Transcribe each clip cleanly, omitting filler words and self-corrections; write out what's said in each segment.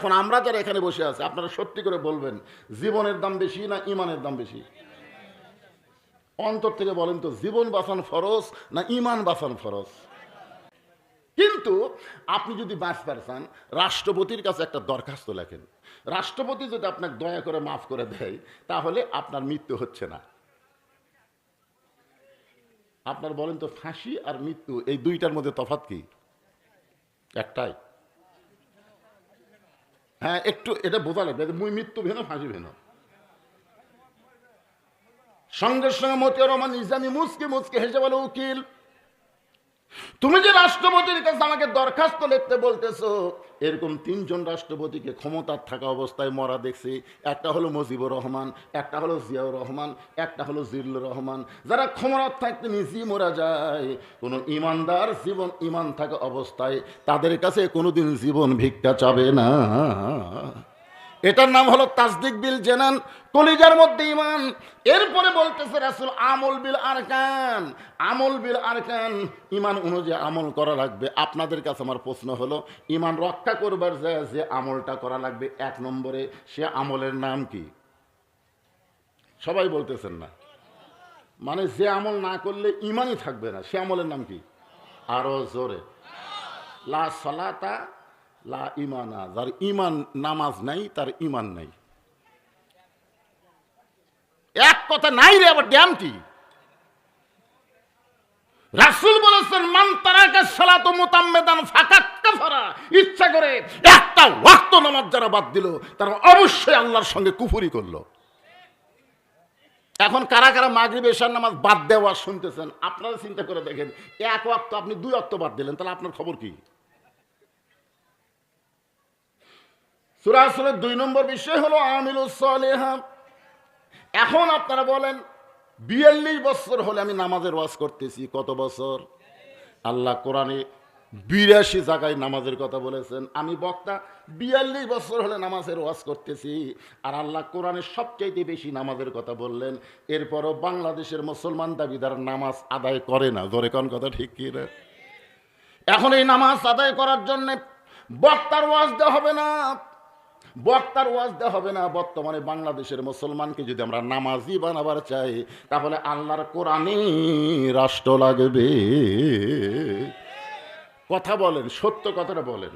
এখন আমরা যারা এখানে বসে আছি, আপনারা সত্যি করে বলবেন, জীবনের দাম বেশি না ইমানের দাম বেশি? অন্তর থেকে বলেন তো, জীবন বাঁচানো ফরজ না ইমান বাঁচানো ফরজ? কিন্তু আপনি যদি বাঁচতে চান, রাষ্ট্রপতির কাছে একটা দরখাস্ত লেখেন। রাষ্ট্রপতি যদি আপনাকে দয়া করে মাফ করে দেয়, তাহলে আপনার মৃত্যু হচ্ছে না। আপনার বলেন তো, ফাঁসি আর মৃত্যু এই দুইটার মধ্যে তফাৎ কি? একটাই। হ্যাঁ, একটু এটা বোঝা লাগবে, মৃত্যু ভিন্ন ফাঁসি ভিন্ন। সঙ্গে সঙ্গে মতিউর রহমান নিজামী মুচকি মুচকি হেসে বলে, উকিল, তুমি যে রাষ্ট্রপতির কাছে আমাকে দরখাস্ত লিখতে বলতেছো, এরকম তিনজন রাষ্ট্রপতিকে ক্ষমতার থাকা অবস্থায় মরা দেখছি। একটা হলো মুজিবুর রহমান, একটা হলো জিয়াউর রহমান, একটা হলো জিল্লুর রহমান। যারা ক্ষমতার থাকতে নিজেই মরা যায়, কোনো ইমানদার জীবন ইমান থাকা অবস্থায় তাদের কাছে কোনোদিন জীবন ভিক্ষা চাবে না। এটার নাম হলো তাসদিক বিল জানান, কলিজার মধ্যে ইমান। এরপরে বলতেছে রাসূল, আমল বিল আরকান, আমল বিল আরকান, ইমান অনুযায়ী আমল করা লাগবে। আপনাদের কাছে আমার প্রশ্ন হলো, ইমান রক্ষা করবার যে আমলটা করা লাগবে, এক নম্বরে সে আমলের নাম কি? সবাই বলতেছেন না। মানে যে আমল না করলে ইমানই থাকবে না, সে আমলের নাম কি? আরো জোরে। লা সালাতা লা ইমানা, যার ইমান নামাজ নাই তার ইমান নাই। এক কথা নাই রে, আবার ড্যামটি। রাসূল বলেছেন, মান তারাকা সালাতু মুতাম্মিদান ফাকাত কাফারা, ইচ্ছা করে একটা ওয়াক্ত নামাজ যারা বাদ দিল, তারা অবশ্যই আল্লাহর সঙ্গে কুফরি করলো। এখন কারা কারা মাগরিব এশার নামাজ বাদ দেওয়া শুনতেছেন, আপনারা চিন্তা করে দেখেন, এক ওয়াক্ত আপনি 2 ওয়াক্ত বাদ দিলেন, তাহলে আপনার খবর কি? সূরা আসরের 2 নম্বর বিষয় হলো আমিলুস সালিহাত। এখন আপনারা বলেন, 42 বছর হলে আমি নামাজের ওয়াজ করতেছি। কত বছর? আল্লাহ কোরআনে 82 জায়গায় নামাজের কথা বলেছেন। আমি বক্তা 42 বছর হলে নামাজের ওয়াজ করতেছি, আর আল্লাহ কোরআনে সবচাইতে বেশি নামাজের কথা বললেন। এরপরও বাংলাদেশের মুসলমান দাবিদার নামাজ আদায় করে না। জোরে কোন কথা ঠিক কি রে? এখন এই নামাজ আদায় করার জন্য বক্তার ওয়াজ দেওয়া হবে না, বক্তার ওয়াজ দেওয়া হবে না। বর্তমানে বাংলাদেশের মুসলমানকে যদি আমরা নামাজি বানাবার চাই, তাহলে আল্লাহর কোরআনে রাষ্ট্র লাগবে। কথা বলেন, সত্য কথাটা বলেন।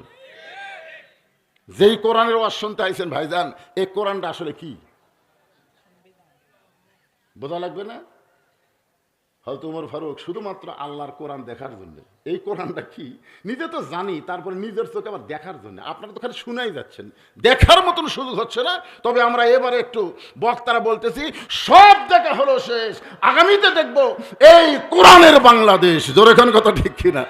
যেই কোরআনের ওয়াজ শুনতে আইছেন ভাইজান, এই কোরআনটা আসলে কি বোঝা লাগবে না? হয়তো ওমর ফারুক শুধুমাত্র আল্লাহর কোরআন দেখার জন্য, এই কোরআনটা কি নিজে তো জানি, তারপরে নিজের চোখে আবার দেখার জন্য। আপনারা তো খালি শুনাই যাচ্ছেন, দেখার মতন সুযোগ হচ্ছে না। তবে আমরা এবারে একটু বক্তারা বলতেছি, সব দেখা হলো শেষ, আগামীতে দেখবো এই কোরআনের বাংলাদেশ। জোরে কোন কথা ঠিক কিনা?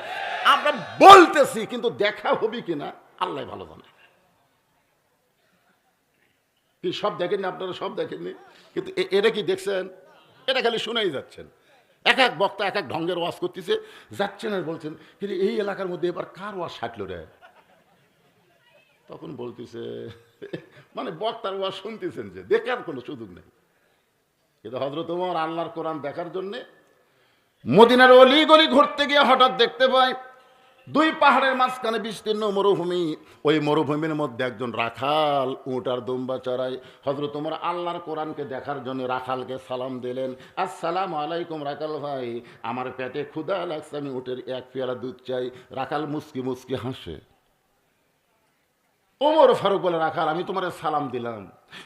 আমরা বলতেছি, কিন্তু দেখা হবে কিনা আল্লাহ ভালো জানে। কি সব দেখেননি আপনারা? সব দেখেননি, কিন্তু এটা কি দেখছেন? এটা খালি শুনাই যাচ্ছেন। এক এক বক্তা এক এক ঢঙ্গের ওয়াজ করতেছে, যাচ্ছেন আর বলছেন, কিন্তু এই এলাকার মধ্যে এবার কার ওয়াজ সাটলো রে? তখন বলতেছে, মানে বক্তার ওয়াজ শুনতেছেন, যে দেখার কোনো সুযোগ নেই। কিন্তু হযরত ওমর আল্লাহর কোরআন দেখার জন্যে মদিনার অলি গলি ঘুরতে গিয়ে হঠাৎ দেখতে পায় 2 পাহাড়ের মাঝখানে বিস্তীর্ণ মরুভূমি। ওই মরুভূমির মধ্যে একজন রাখাল উট আর দুম্বা চড়ায়। হযরত ওমর আল্লাহর কোরআনকে দেখার জন্য রাখালকে সালাম দিলেন, আসসালামু আলাইকুম রাখাল ভাই, আমার পেটে ক্ষুধা লাগছে, আমি উটের 1 পেয়ালা দুধ চাই। রাখাল মুচকি মুচকি হাসে। ওমর ফারুক বলে, রাখাল, আমি তোমার সালাম দিলাম,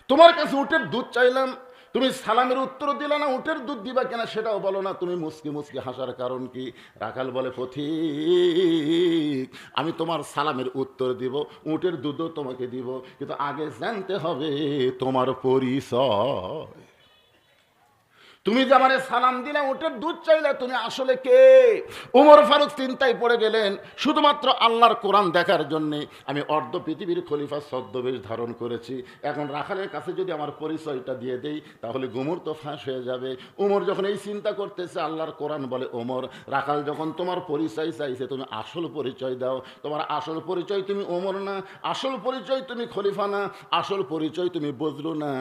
তোমার কাছে উটের দুধ চাইলাম, তুমি সালামের উত্তর দিলা না, উটের দুধ দিবা কিনা সেটাও বলো না, তুমি মুচকি মুচকি হাসার কারণ কি? রাখাল বলে, পথিক, আমি তোমার সালামের উত্তর দিব, উটের দুধও তোমাকে দিব, কিন্তু আগে জানতে হবে তোমার পরিচয়। তুমি যে আমারে সালাম দিলে, উটের দুধ চাইলে, তুমি আসলে কে? ওমর ফারুক চিন্তায় পড়ে গেলেন। শুধুমাত্র আল্লাহর কোরআন দেখার জন্যে আমি অর্ধ পৃথিবীর খলিফা ছদ্মবেশ ধারণ করেছি। এখন রাখালের কাছে যদি আমার পরিচয়টা দিয়ে দেই, তাহলে গুমর তো ফাঁস হয়ে যাবে। ওমর যখন এই চিন্তা করতেছে, আল্লাহর কোরআন বলে, ওমর, রাখাল যখন তোমার পরিচয় চাইছে, তুমি আসল পরিচয় দাও। তোমার আসল পরিচয় তুমি ওমর না, আসল পরিচয় তুমি খলিফা না, আসল পরিচয় তুমি বজলু না,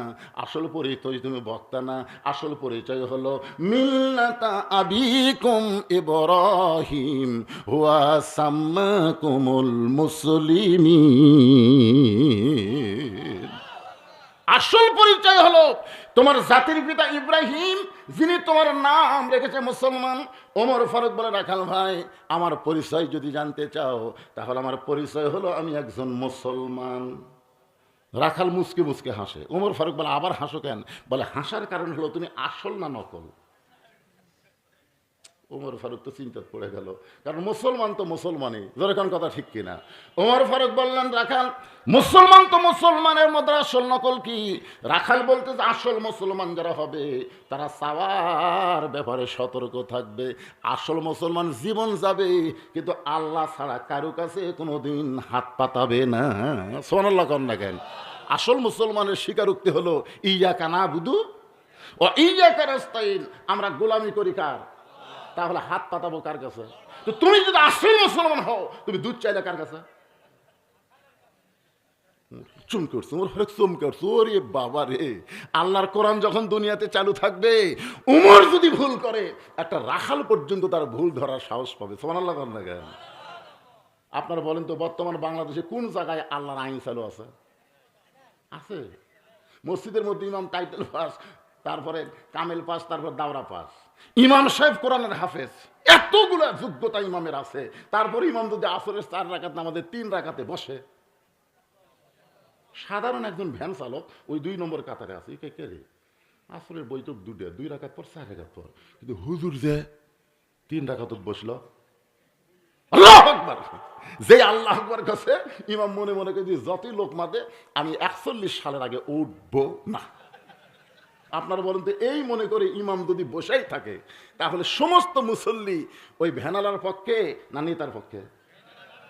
আসল পরিচয় তুমি বক্তা না, আসল পরিচয় পরিচয় হলো মিল্লাতা আবিকুম ইব্রাহিম হুয়া সাম্মাকুমুল মুসলিমিন। আসল পরিচয় হলো তোমার জাতির পিতা ইব্রাহিম, যিনি তোমার নাম রেখেছে মুসলমান। ওমর ফারুক বলে, রাখাল ভাই, আমার পরিচয় যদি জানতে চাও তাহলে আমার পরিচয় হলো আমি একজন মুসলমান। রাখাল মুসকে মুসকে হাসে। ওমর ফারুক বলে, আবার হাসো কেন? বলে, হাসার কারণ হলো তুমি আসল না নকল। ওমর ফারুক তো চিন্তা পড়ে গেল, কারণ মুসলমান তো মুসলমানই, যেরকম কথা ঠিক কিনা? ওমর ফারুক বললেন, রাখাল, মুসলমান তো মুসলমানের মধ্যে আসল নকল কি? রাখাল বলতে যে আসল মুসলমান যারা হবে তারা চাওয়ার ব্যাপারে সতর্ক থাকবে। আসল মুসলমান জীবন যাবে কিন্তু আল্লাহ ছাড়া কারো কাছে কোনোদিন হাত পাতাবে না। সুবহানাল্লাহ কন না কেন? আসল মুসলমানের স্বীকারোক্তি হলো ইয়াকা নাবুদু ও ইয়াকা নাস্তাইন, আমরা গোলামি করি কার? তাহলে হাত পাতাবো কার কাছে? তো তুমি যদি আসল মুসলমান হও, তুমি দুধ চাইলে কার কাছে? চুম করছো, ওর হরেক চুম করছো। ওরে বাবা রে, আল্লাহর কোরআন যখন দুনিয়াতে চালু থাকবে, উমর যদি ভুল করে একটা রাখাল পর্যন্ত তার ভুল ধরার সাহস পাবে। সুবহানাল্লাহ না কেন? আপনারা বলেন তো, বর্তমান বাংলাদেশে কোন জায়গায় আল্লাহর আইন চালু আছে? আছে। মসজিদের মধ্যে ইমাম টাইটেল পাস, তারপরে কামেল পাস, তারপর দাওরা পাস। ইমাম সাহেব কোরআনের হাফেজ, এতগুলো যোগ্যতা ইমামের আছে। তারপর ইমাম যদি আসরের 4 রাকাত নামাজে 3 রাকাতে বসে, সাধারণ একজন ভ্যান চালক ওই 2 নম্বর কাতারে আছে। কে রে? আসরের বই তো 2 রাকাত পর 4 রাকাত পর, কিন্তু হুজুর যে 3 রাকাত বসলো। আল্লাহু আকবার। যে আল্লাহু আকবার কাছে ইমাম মনে মনে করে যতই লোক মাদে, আমি 41 সালের আগে উঠবো না। আপনারা বলেন তো, এই মনে করে ইমাম যদি বসেই থাকে তাহলে সমস্ত মুসল্লি ওই ভ্যানালার পক্ষে না নেতার পক্ষে?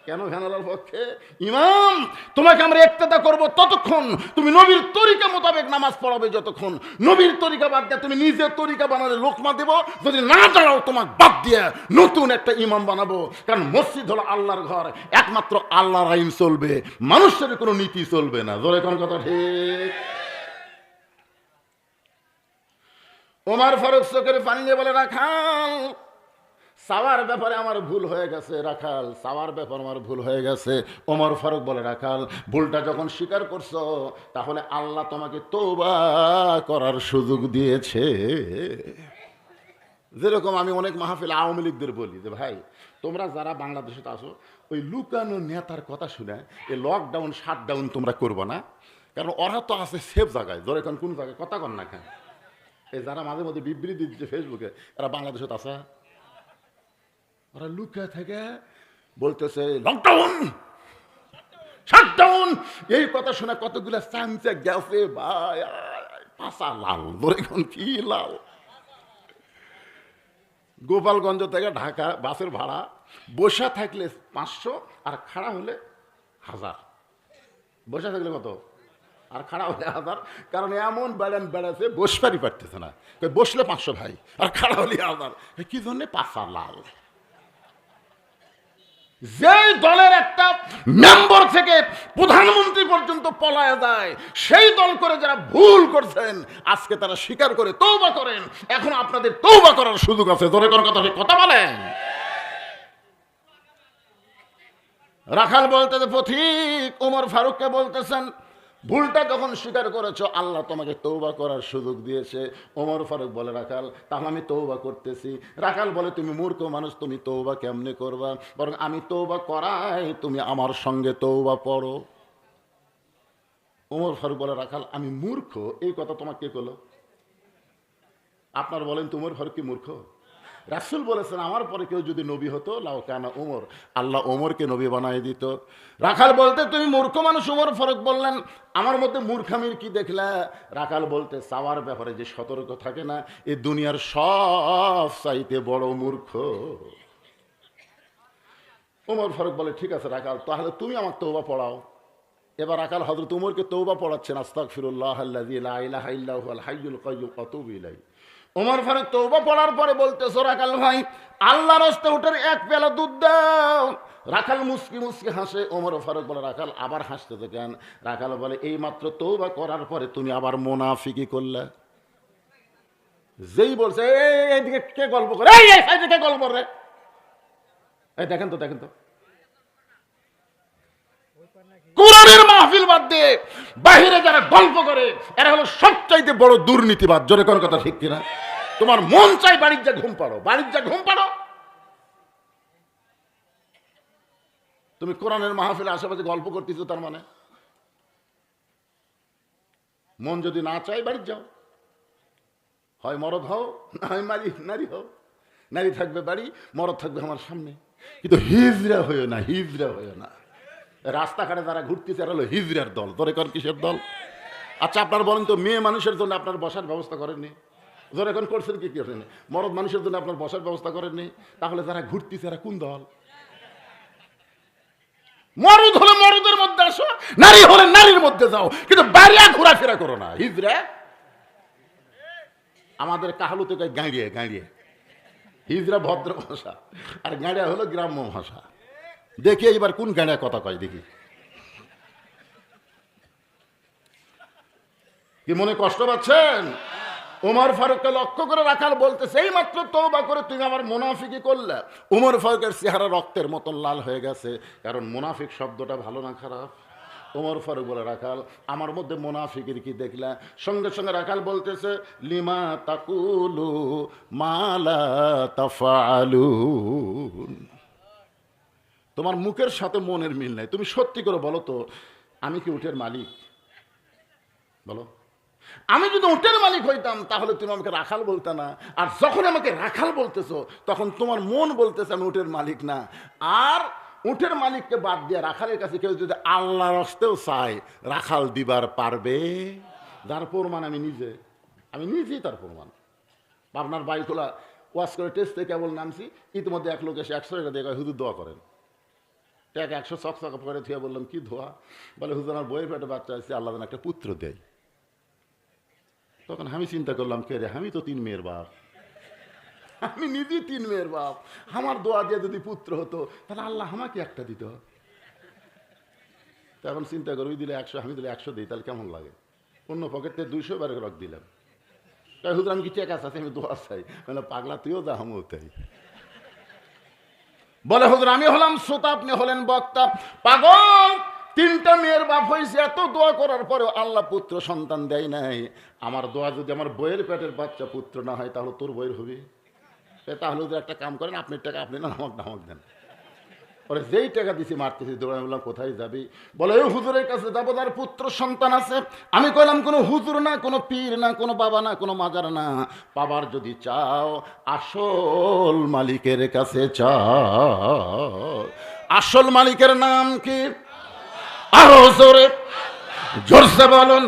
কেন ভ্যানালার পক্ষে? ইমাম, তোমাকে আমরা ইক্তেদা করব ততক্ষণ, তুমি নবীর তরিকা মোতাবেক নামাজ পড়াবে যতক্ষণ। নবীর তরিকা বাদ দিয়ে তুমি নিজের তরিকা বানালে লোকমা দেব, যদি না দাঁড়াও তোমাকে বাদ দিয়ে নতুন একটা ইমাম বানাবো। কারণ মসজিদ হলো আল্লাহর ঘর, একমাত্র আল্লাহর আইন চলবে, মানুষের কোনো নীতি চলবে না। জোরে কোন কথা ঠিক? ওমর ফারুক চোখের পানি নিয়ে বলে, রাখাল, চাওয়ার ব্যাপারে আমার ভুল হয়ে গেছে। রাখাল, চাওয়ার ব্যাপারে আমার ভুল হয়ে গেছে। ওমর ফারুক বলে, রাখাল, ভুলটা যখন স্বীকার করছো তাহলে আল্লাহ তোমাকে তওবা করার সুযোগ দিয়েছে। যেরকম আমি অনেক মাহফিল আওয়ামী লীগদের বলি যে, ভাই, তোমরা যারা বাংলাদেশে আসো, ওই লুকানো নেতার কথা শুনে এই লকডাউন শাটডাউন তোমরা করবো না, কারণ ওরা তো আছে সেফ জায়গায়। ধরে কোন জায়গায় কথা কন না কেন? এই যারা মাঝে মধ্যে বিবৃতি দিচ্ছে ফেসবুকে, এরা বাংলাদেশে আছে, ওরা লুকা থেকে বলতেছে লকডাউন শাটডাউন। এই কথা শুনে কতগুলো চামচে গেছে ভাই, পাশা লাল। ধরে কি লাল? গোপালগঞ্জ থেকে ঢাকা বাসের ভাড়া বসা থাকলে 500 আর খাড়া হলে 1000। বসা থাকলে কত আর খাড়া হলে 1000? কারণ এমন বেড়াচ্ছে বসবারই পারতেছে না। বসলে 500 ভাই, আর খাড়া হলে 1000। কি জন্যে? পাশা লাল। যেই দলের একটা মেম্বার থেকে প্রধানমন্ত্রী পর্যন্ত পলায় যায়, সেই দল করে যারা ভুল করছেন আজকে তারা স্বীকার করে তওবা করেন। এখন আপনাদের তওবা করার সুযোগ আছে। ধরে কোন কথা বলেন? রাখাল বলতেছে, পথিক ওমর ফারুককে বলতেছেন, ভুলটা যখন স্বীকার করেছো আল্লাহ তোমাকে তওবা করার সুযোগ দিয়েছে। ওমর ফারুক বলে, রাখাল, তাহলে আমি তওবা করতেছি। রাখাল বলে, তুমি মূর্খ মানুষ, তুমি তওবা কেমনে করবা? বরং আমি তওবা করাই, তুমি আমার সঙ্গে তওবা পড়ো। ওমর ফারুক বলে, রাখাল, আমি মূর্খ এই কথা তোমাকে কে বললো? আপনার বলেন তো, ওমর ফারুক কি মূর্খ? রাসূল বলেছেন, আমার পরে কেউ যদি নবী হতো লাউ কানা ওমর, আল্লাহ ওমরকে নবী বানায় দিত। রাখাল বলতে, তুমি মূর্খ মানুষ। ওমর ফারুক বললেন, আমার মধ্যে মূর্খামির কি দেখলা? রাখাল বলতে, চাওয়ার ব্যাপারে যে সতর্ক থাকে না, এই দুনিয়ার সব চাইতে বড় মূর্খ। ওমর ফারুক বলে, ঠিক আছে রাখাল, তাহলে তুমি আমার তওবা পড়াও। এবার রাখাল হযরত ওমরকে তওবা পড়াচ্ছেন, আস্তাগফিরুল্লাহ আল্লাযী লা ইলাহা ইল্লা হুয়াল হাইয়ুল কাইয়্যুম আতুবু ইলাইহি। ওমর ফারুক তওবা পড়ার পরে বলতেছ, রাখাল ভাই, আল্লাহর রাস্তে উঠার 1 পেয়ালা দুধ দাও। রাখাল মুস্কি মুস্কি হাসে। ওমর ফারুক বলে, রাখাল আবার হাসতেছে কেন? রাখাল বলে, এই মাত্র তওবা করার পরে তুমি আবার মুনাফিকি করলে। যেই বলছে এইদিকে কে গল্প করে, এই সাইডে কে গল্প করে, এই দেখেন তো দেখেন তো, কোরআনের মাহফিল বাদ দিয়ে বাহিরে যারা গল্প করে এরা হলো সবচাইতে বড় দুর্নীতিবাদ। জোরে কোন কথা ঠিক কিনা? তোমার মন চাই বাড়ির যা ঘুম পাড়ো, বাড়ির যা ঘুম পাড়ো। তুমি কোরআনের মাহফিলে আশেপাশে গল্প করতেছো, তার মানে মন যদি না চাই বাড়ির যাও, হয় মরদ হও, না হয় নারী হও। নারী থাকবে বাড়ি, মরদ থাকবে আমার সামনে। কিন্তু হিজড়া হইও না, হিজড়া হইও না। রাস্তাঘাটে যারা ঘুরতেছে এরা হলো হিজড়ার দল। তোরে কর কিসের দল? আচ্ছা আপনার বলেন তো, মেয়ে মানুষের জন্য আপনার বসার ব্যবস্থা করেননি? ধর এখন করছেন কি করেন? মরদ মানুষের জন্য আপনার বসার ব্যবস্থা করেননি? তাহলে যারা ঘুরতেছে এরা কোন দল? মরদ হলে মরদের মধ্যে আসো, নারী হলে নারীর মধ্যে যাও, কিন্তু বাইরে ঘোরাফেরা করো না। হিজড়া আমাদের কাহালুতে কয় গাঁড়িয়ে, গাঁড়িয়ে। হিজড়া ভদ্র ভাষা, আর গাঁড়িয়া হলো গ্রাম্য ভাষা। দেখি এবার কোন গাঁড়িয়া কথা কয় দেখি। কি মনে কষ্ট পাচ্ছেন? ওমর ফারুককে লক্ষ্য করে রাখাল বলতেছে, এই মাত্র তওবা করে তুমি আমার মুনাফিকি করলে। ওমর ফারুকের চেহারা রক্তের মতন লাল হয়ে গেছে, কারণ মুনাফিক শব্দটা ভালো না খারাপ? ওমর ফারুক বলে, রাখাল আমার মধ্যে মুনাফিকের কি দেখলা? সঙ্গে সঙ্গে রাখাল বলতেছে, লিমা তাকুলু মা লা তাফআলুন। তোমার মুখের সাথে মনের মিল নাই। তুমি সত্যি করে বলো তো, আমি কি উটের মালিক? বলো, আমি যদি উটের মালিক হইতাম তাহলে তুমি আমাকে রাখাল বলতে না। আর যখন আমাকে রাখাল বলতেছো তখন তোমার মন বলতেছে আমি উটের মালিক না। আর উটের মালিককে বাদ দিয়ে রাখালের কাছে কেউ যদি আল্লাহর হস্তেও চায়, রাখাল দিবার পারবে? যার প্রমাণ আমি নিজেই তার প্রমাণ। আপনার বাইকগুলা ওয়াশ করে টেস্ট থেকে কেবল নামছি, ইতিমধ্যে এক লোক এসে 100 টাকা দিয়ে হুজুর দোয়া করেন। টাকা 100 চকচকা করে থুয়ে বললাম, কি ধোয়া? বলে, হুজুর আমার বইয়ের পেটে বাচ্চা আছে, আল্লাহ যেন একটা পুত্র দেয়। তখন আমি চিন্তা করলাম, কে রে, আমি তো 3 মেয়ের বাপ, আমি নিজেই 3 মেয়ের বাপ। আমার দোয়া দিয়ে যদি পুত্র হতো তাহলে আল্লাহ আমাকে একটা দিত। তখন চিন্তা করি, দিলে 100, আমি দিলে 100 দিই, তাহলে কেমন লাগে? অন্য পকেট থেকে 200 বারে রক দিলাম। তাই হুজুর আমি কি চেক আছে, আমি দোয়া চাই। মানে পাগলা, তুইও যা, আমিও তাই। বলে, হুজুর আমি হলাম শ্রোতা, আপনি হলেন বক্তা। পাগল, 3টা মেয়ের বাপ হয়েছে, এত দোয়া করার পরেও আল্লাহ পুত্র সন্তান দেয় নাই। আমার দোয়া যদি আমার বইয়ের পেটের বাচ্চা পুত্র না হয়, তাহলে তোর বইয়ের হবে? তাহলে যদি একটা কাম করেন, আপনার টাকা আপনি না নামক দেন। পরে যেই টাকা দিছি মারতেছি, দৌড়াই বললাম, কোথায় যাবি? বলে, ওই হুজুরের কাছে যাবো, তার পুত্র সন্তান আছে। আমি কইলাম, কোনো হুজুর না, কোনো পীর না, কোনো বাবা না, কোনো মাজার না। পাবার যদি চাও আসল মালিকের কাছে চাও। আসল মালিকের নাম কি? আরো জোরে, জোরসে বলুন।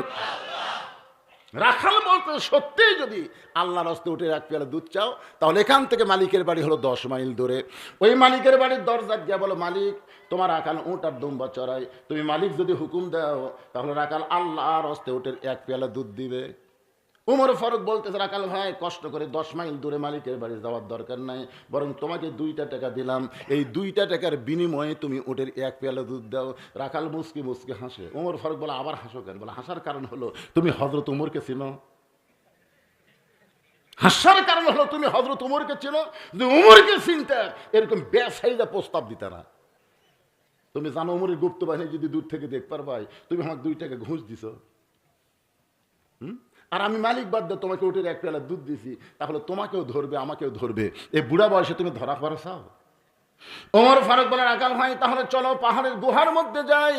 রাখাল বলতে, সত্যি যদি আল্লাহর হস্তে উঠে 1 পেয়ালা দুধ চাও, তাহলে এখান থেকে মালিকের বাড়ি হলো 10 মাইল দূরে। ওই মালিকের বাড়ির দরজা গিয়া বলো, মালিক তোমার রাখাল উট আর দুম্বা চড়াই, তুমি মালিক যদি হুকুম দাও তাহলে রাখাল আল্লাহর হস্তে উঠে 1 পেয়ালা দুধ দিবে। উমর ফারুক বলতেছে, রাখাল ভাই কষ্ট করে 10 মাইল দূরে মালিকের বাড়ি যাওয়ার দরকার নাই, বরং তোমাকে 2টা টাকা দিলাম, এই 2টা টাকার বিনিময়ে তুমি উটের 1 পেয়ালা দুধ দাও। রাখাল মুসকি মুসকি হাসে। উমর ফারুক বলে, আবার হাসো কেন? বলে, হাসার কারণ হলো তুমি হযরত উমরকে চিনো। হাসার কারণ হলো তুমি হযরত উমরকে চিনো। যদি উমরকে চিনতে এরকম বেসাইজা প্রস্তাব দিতে না। তুমি জানো উমরের গুপ্ত বাহিনী যদি দূর থেকে দেখ পারবাই, তুমি আমাকে 2 টাকা ঘুষ দিছো। আর আমি মালিক বাদ দিয়ে তোমাকে উঠে 1 পেয়ালা দুধ দিছি, তাহলে তোমাকেও ধরবে, আমাকেও ধরবে। এই বুড়া বয়সে তুমি ধরা পড়া চাও? ওমর ফারুক বলে, রাখাল ভাই তাহলে চলো পাহাড়ের গুহার মধ্যে যাই।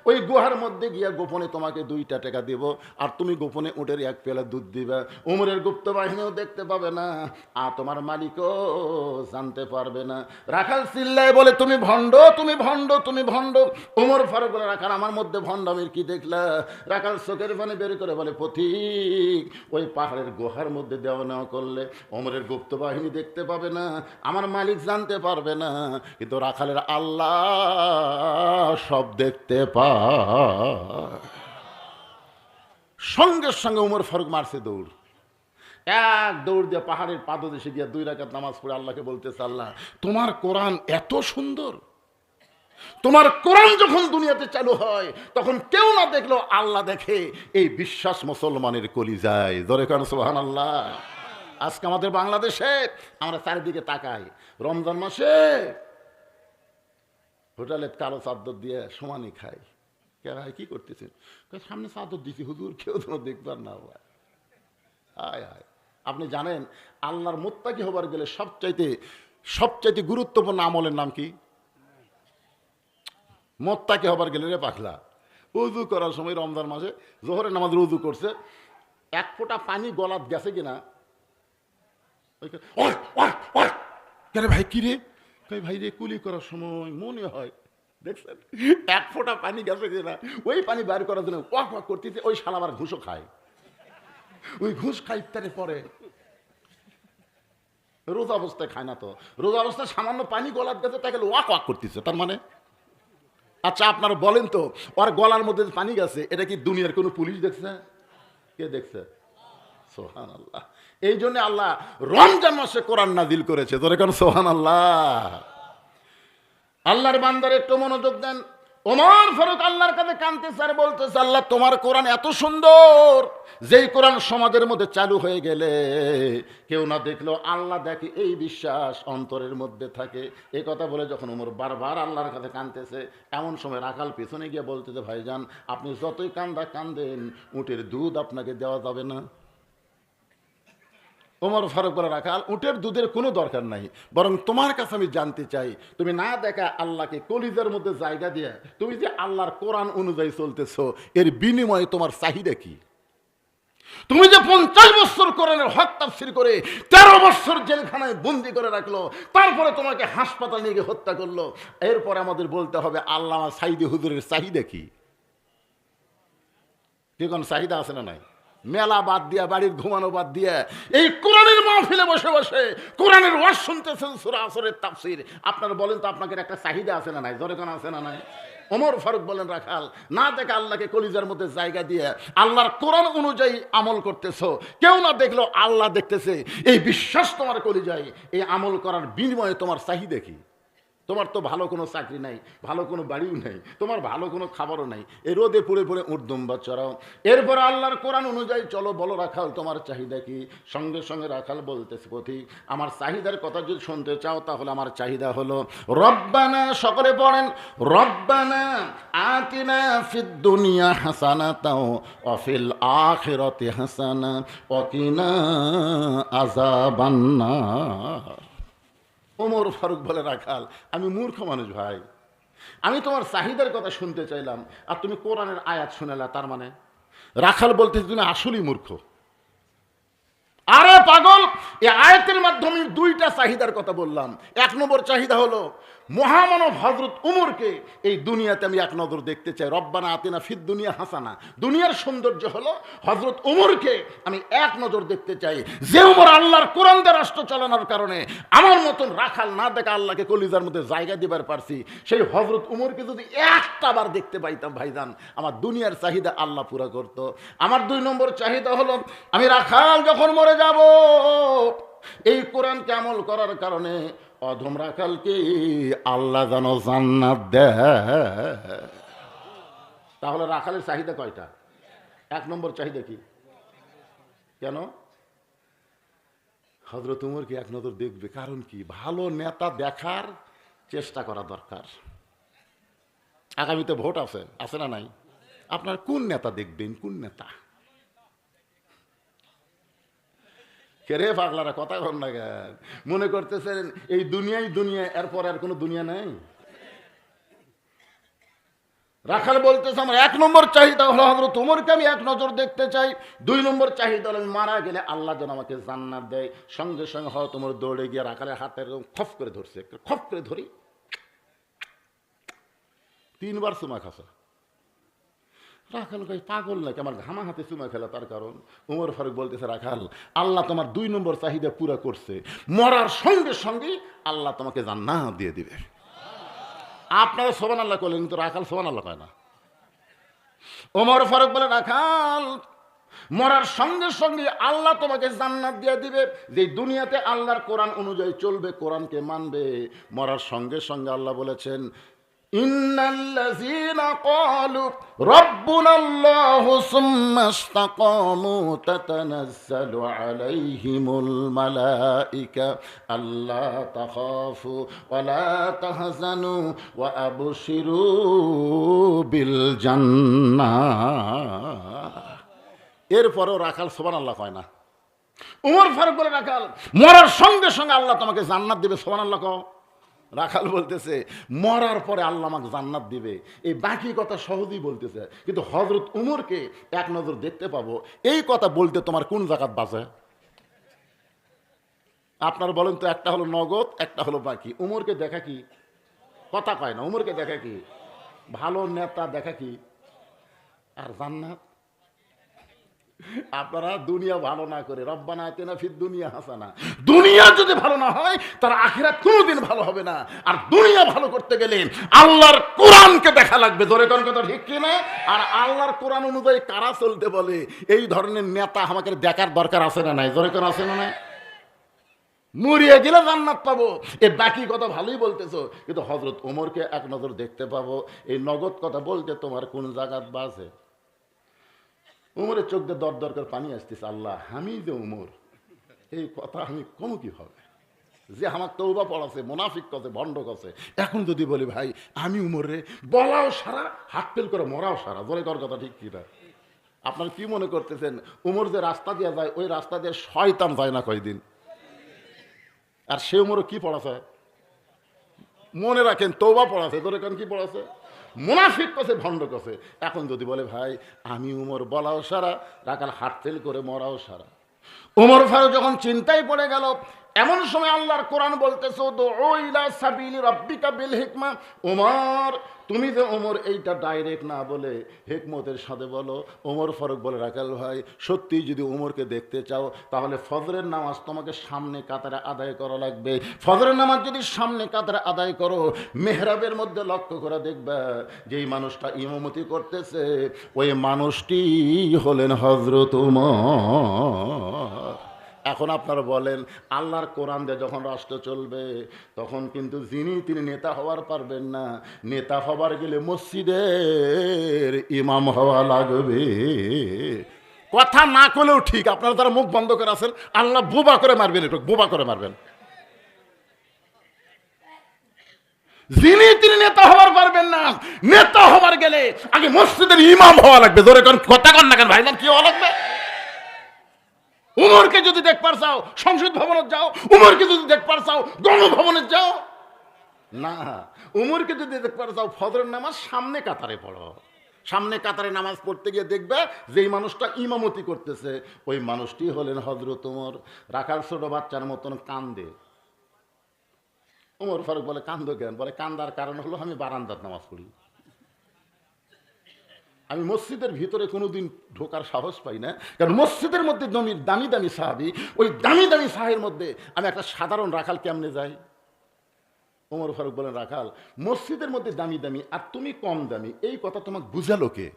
ওই গুহার মধ্যে গিয়া গোপনে তোমাকে 2টা টাকা দেব, আর তুমি গোপনে উটের 1 পেয়ালা দুধ দিবে। উমরের গুপ্ত বাহিনীও দেখতে পাবে না, আর তোমার মালিকও জানতে পারবে না। রাখাল চিল্লায় বলে, তুমি ভণ্ড, তুমি ভণ্ড, তুমি ভণ্ড। ওমর ফারুক বলে, রাখাল আমার মধ্যে ভণ্ডামির কি দেখলা? রাখাল চোখের পানি বের করে বলে, পথিক ওই পাহাড়ের গুহার মধ্যে দেওয়া নেওয়া করলে ওমরের গুপ্ত বাহিনী দেখতে পাবে না, আমার মালিক জানতে পারবে না, কিন্তু রাখালের আল্লাহ সব দেখতে পায়। সঙ্গে সঙ্গে উমর ফারুক মারছে দৌড়। এক দৌড় দিয়ে পাহাড়ের পাদদেশে গিয়ে 2 রাকাত নামাজ পড়ে আল্লাহকে বলতেছে, আল্লাহ তোমার কোরআন এত সুন্দর, তোমার কোরআন যখন দুনিয়াতে চালু হয় তখন কেউ না দেখলো আল্লাহ দেখে। এই বিশ্বাস মুসলমানের কলিজায়। জোরে কান সুবহানাল্লাহ। আজকে আমাদের বাংলাদেশে আমরা চারিদিকে তাকাই, রমজান মাসে হোটেলে কালো চাদর দিয়ে সমানই খাই। কে ভাই কি করতেছেন? সামনে চাদর দিছি হুজুর, কেউ তো দেখবার না ভাই। আয় আয়, আপনি জানেন আল্লাহর মুত্তাকি হবার গেলে সবচাইতে গুরুত্বপূর্ণ আমলের নাম কি? মুত্তাকি হবার গেলে রে পাখলা, উজু করার সময় রমজান মাসে জোহরের নামাজের উজু করছে, এক ফোঁটা পানি গলাত গেছে কিনা, কেন ভাই কি রে? ভাই রে কুলি করার সময় মনে হয় দেখছেন এক ফোঁটা পানি গেছে কিনা, ওই পানি বের করার জন্য ওয়াক ওয়াক করতেছে। ওই শালা আবার ঘুষও খায়, ওই ঘুষ খাই ইফতারে পরে। রোজা অবস্থায় খায় না তো, রোজা অবস্থায় সামান্য পানি গলাত গেছে তাকে ওয়াক ওয়াক করতেছে। তার মানে আচ্ছা আপনারা বলেন তো, ওর গলার মধ্যে পানি গেছে, এটা কি দুনিয়ার কোনো পুলিশ দেখছে? কে দেখছে? সুবহানাল্লাহ। এই জন্য আল্লাহ রমজান মাসে কোরআন নাজিল করেছে। তোরে কোন সুবহানাল্লাহ। আল্লাহর বান্দার একটু মনোযোগ দেন। ওমর ফারুক আল্লাহর কাছে কাঁদতেছে আর বলতেছে, আল্লাহ তোমার কোরআন এত সুন্দর, যেই কোরআন সমাজের মধ্যে চালু হয়ে গেলে কেউ না দেখলেও আল্লাহ দেখে, এই বিশ্বাস অন্তরের মধ্যে থাকে। এই কথা বলে যখন ওমর বারবার আল্লাহর কাছে কাঁদতেছে, এমন সময় রাখাল পেছনে গিয়ে বলতেছে, ভাইজান আপনি যতই কান্দেন উটের দুধ আপনাকে দেওয়া যাবে না। ওমর ফারুক বলে, রাখাল উটের দুধের কোনো দরকার নাই, বরং তোমার কাছে আমি জানতে চাই, তুমি না দেখা আল্লাহকে কলিজার মধ্যে জায়গা দিয়ে তুমি যে আল্লাহর কোরআন অনুযায়ী চলতেছো, এর বিনিময়ে তোমার চাহিদা কি? তুমি যে 50 বছর কোরআনের হক তাফসীর করে 13 বছর জেলখানায় বন্দি করে রাখলো, তারপরে তোমাকে হাসপাতাল নিয়ে গিয়ে হত্যা করলো, এরপরে আমাদের বলতে হবে আল্লামা সাইদি হুজুরের চাহিদা কি? কি কোন চাহিদা আছে না নাই? মেলা বাদ দিয়া, বাড়ির ঘুমানো বাদ দিয়া, এই কোরআনের মাহফিলে বসে বসে কোরআনের ওয়াজ শুনতেছেন, সূরা আসরের তাফসীর। আপনারা বলেন তো আপনাদের একটা চাহিদা আছে না নাই? জোরে কোন আছে না নাই? ওমর ফারুক বলেন, রাখাল না দেখে আল্লাহকে কলিজার মধ্যে জায়গা দিয়ে আল্লাহর কোরআন অনুযায়ী আমল করতেছো, কেউ না দেখলো আল্লাহ দেখতেছে, এই বিশ্বাস তোমার কলিজায়, এই আমল করার বিনিময়ে তোমার চাহিদা কি? তোমার তো ভালো কোনো চাকরি নাই, ভালো কোনো বাড়িও নাই, তোমার ভালো কোনো খাবারও নাই, এই রোদে পুড়ে পুড়ে উর্দুম্বা চড়াও, এরপর আল্লাহর কোরআন অনুযায়ী চলো, বলো রাখাল তোমার চাহিদা কি? সঙ্গে সঙ্গে রাখাল বলতেছে, পথিক আমার চাহিদার কথা যদি শুনতে চাও তাহলে আমার চাহিদা হলো রব্বানা, সকলে পড়েন, রব্বানা আতিনা ফিদ দুনিয়া হাসানাতাও ওয়া ফিল আখিরাতি হাসানা ওয়া কিনা আযাবান্নার। ওমর ফারুক বলে, রাখাল আমি মূর্খ মানুষ ভাই, আমি তোমার চাহিদার কথা শুনতে চাইলাম আর তুমি কোরআনের আয়াত শুনেলা, তার মানে? রাখাল বলতেছে, তুমি আসলেই মূর্খ। আরে পাগল, এই আয়াতের মাধ্যমে দুইটা চাহিদার কথা বললাম। এক নম্বর চাহিদা হলো মহামানব হযরত উমরকে এই দুনিয়াতে আমি এক নজর দেখতে চাই। রব্বানা আতিনা ফিদ দুনিয়া হাসানা, দুনিয়ার সৌন্দর্য হলো হযরত উমরকে আমি এক নজর দেখতে চাই। যে উমর আল্লাহর কোরআন দিয়ে রাষ্ট্র চালানোর কারণে আমার মতন রাখাল না দেখা আল্লাহকে কলিজার মধ্যে জায়গা দিবার পারছি, সেই হযরত উমরকে যদি একটা বার দেখতে পাইতাম ভাইজান, আমার দুনিয়ার চাহিদা আল্লাহ পুরা করত। আমার 2 নম্বর চাহিদা হলো আমি রাখাল যখন মরে যাব, এই কোরআনকে আমল করার কারণে অধম রাখালকে আল্লাহ যেন জান্নাত দেয়। তাহলে রাখালের চাহিদা কয়টা? 1 নম্বর চাহিদা কি? কেন হযরত উমরকে এক নজর দেখবে? কারণ কি? ভালো নেতা দেখার চেষ্টা করা দরকার। আগামীতে ভোট আছে না নাই? আপনার কোন নেতা দেখবেন? কোন নেতা? কেরে পাগলারা কথা কর না কেন? মনে করতেছেন এই দুনিয়াই দুনিয়া, এরপর আর কোনো দুনিয়া নাই? রাখাল বলতেছে আমার 1 নম্বর চাহিদা হলো হযরত ওমরকে আমি এক নজর দেখতে চাই। 2 নম্বর চাহিদা হলো মারা গেলে আল্লাহ যেন আমাকে জান্নাত দেয়। সঙ্গে সঙ্গে হযরত ওমর দৌড়ে গিয়ে রাখালের হাতটা এরকম খপ করে ধরছে, খপ করে ধরি 3 বার চুমা খাসা। রাখাল ভাই পাগল নাকি আমার ঘামা হাতে চুমা খেলা? তার কারণ ওমর ফারুক বলতেছে, রাখাল আল্লাহ তোমার 2 নম্বর চাহিদা পুরা করছে, মরার সঙ্গে সঙ্গে আল্লাহ তোমাকে জান্নাত দিয়ে দিবে। আপনারা সুবহানাল্লাহ বলেন, কিন্তু রাখাল সুবহানাল্লাহ পায় না। ওমর ফারুক বলে, রাখাল মরার সঙ্গে সঙ্গে আল্লাহ তোমাকে জান্নাত দিয়ে দিবে। যে দুনিয়াতে আল্লাহর কোরআন অনুযায়ী চলবে, কোরআনকে মানবে, মরার সঙ্গে সঙ্গে আল্লাহ বলেছেন ইন্নাল্লাযীনা ক্বালু রাব্বুনাল্লাহু সুম্মা ইসতাকামু তাতানাজ্জালু আলাইহিমুল মালায়েকা আল্লা তাখাফু ওয়া লা তাহজানু ওয়া আবশিরু বিল জান্নাহ। এরপরেও রাখাল সুবহানাল্লাহ কয় না। উমর ফারুক বলে, রাখাল মরার সঙ্গে সঙ্গে আল্লাহ তোমাকে জান্নাত দিবে, সুবহানাল্লাহ কও। রাখাল বলতেছে মরার পরে আল্লাহ আমাকে জান্নাত দিবে, এই বাকি কথা সহজেই বলতেছে, কিন্তু হযরত উমরকে এক নজর দেখতে পাবো, এই কথা বলতে তোমার কোন জাকাত বাঁচে? আপনার বলেন তো, একটা হলো নগদ, একটা হলো বাকি। উমরকে দেখা কি কথা কয় না, উমরকে দেখা কি ভালো নেতা দেখা কি আর জান্নাত। আপনারা দুনিয়া ভালো না করে রব্বানা আতিনা ফিদ দুনিয়া হাসানা, দুনিয়া যদি ভালো না হয় তার আখিরাত কোনোদিন ভালো হবে না। আর দুনিয়া ভালো করতে গেলে আল্লাহর কোরআনকে দেখা লাগবে, জোরে কোন কথা ঠিক কি না? আর আল্লাহর কোরআন অনুযায়ী কারা চলতে বলে, এই ধরনের নেতা আমাকে দেখার দরকার আছে না নাই? জোরে কোন আছে না নাই? মরিয়ে গেলে জান্নাত পাবো, এ বাকি কথা ভালোই বলতেছো, কিন্তু হযরত ওমরকে এক নজর দেখতে পাবো, এই নগদ কথা বলতে তোমার কোন জায়গাত বাজে? উমরের চোখ দিয়ে দর দর করে পানি আসতেছে, আল্লাহ আমি যে উমর, এই কথা আমি কমু কি হবে? যে আমার তওবা পড়াছে, মুনাফিক কছে, ভণ্ড কছে, এখন যদি বলি ভাই আমি উমর রে, বলাও সারা, হাত ফেল করে মরাও সারা, জোরে কর কথা ঠিক কি না? আপনারা কি মনে করতেছেন উমর যে রাস্তা দিয়ে যায়, ওই রাস্তা দিয়ে শয়তান যায় না কয়দিন? আর সে উমরও কি পড়াছে মনে রাখেন, তওবা পড়াছে, জোরে কোন কি পড়াছে? মুনাফিক কছে, ভণ্ড কছে। এখন যদি বলে ভাই আমি উমর, বলাও সারা, রাখাল হাত ফেল করে মরাও সারা। উমর ফারুক যখন চিন্তায় পড়ে গেল, এমন সময় আল্লাহর কোরআন বলতেছে দুউ ইলা সাবিলি রাব্বিকা বিল হিকমা। উমর তুমি যে উমর, এইটা ডাইরেক্ট না বলে হিকমতের সাথে বলো। উমর ফারুক বলে, রাখাল ভাই সত্যি যদি উমরকে দেখতে চাও তাহলে ফজরের নামাজ তোমাকে সামনে কাতারে আদায় করা লাগবে। ফজরের নামাজ যদি সামনে কাতারে আদায় করো, মেহরাবের মধ্যে লক্ষ্য করে দেখবে যেই মানুষটা ইমামতি করতেছে ওই মানুষটি হলেন হযরত উমর। এখন আপনারা বলেন, আল্লাহর কোরআন দিয়ে যখন রাষ্ট্র চলবে তখন কিন্তু তিনি নেতা হওয়ার পারবেন না। নেতা হবার গেলে মসজিদের ইমাম হওয়া লাগবে। কথা না করলেও ঠিক, আপনারা তারা মুখ বন্ধ করে আছেন, আল্লাহ বোবা করে মারবেন, একটু বোবা করে মারবেন। তিনি নেতা হওয়ার পারবেন না, নেতা হবার গেলে আগে মসজিদের ইমাম হওয়া লাগবে। ধরে কথা কন না কেন ভাইজান, কি হওয়া লাগবে? উমরকে যদি দেখবার চাও সংসদ ভবনে যাও, উমরকে যদি দেখবার চাও গণভবনে যাও। না, উমরকে যদি দেখবার চাও ফজরের নামাজ সামনে কাতারে পড়ো। সামনে কাতারে নামাজ পড়তে গিয়ে দেখবে যেই মানুষটা ইমামতি করতেছে ওই মানুষটি হলেন হযরত উমর। রাখাল ছোট বাচ্চার মতন কান্দে। উমর ফারুক বলে, কান্দো কেন? বলে, কান্দার কারণ হলো আমি বারান্দার নামাজ পড়ি, আমি মসজিদের ভিতরে কোনোদিন ঢোকার সাহস পাই না, কারণ মসজিদের মধ্যে দামি দামি সাহাবী, ওই দামি দামি সাহের মধ্যে আমি একটা সাধারণ রাখাল কেমনে যাই? ওমর ফারুক বলেন, রাখাল মসজিদের মধ্যে দামি দামি আর তুমি কম দামি, এই কথা তোমাকে বুঝালো কে?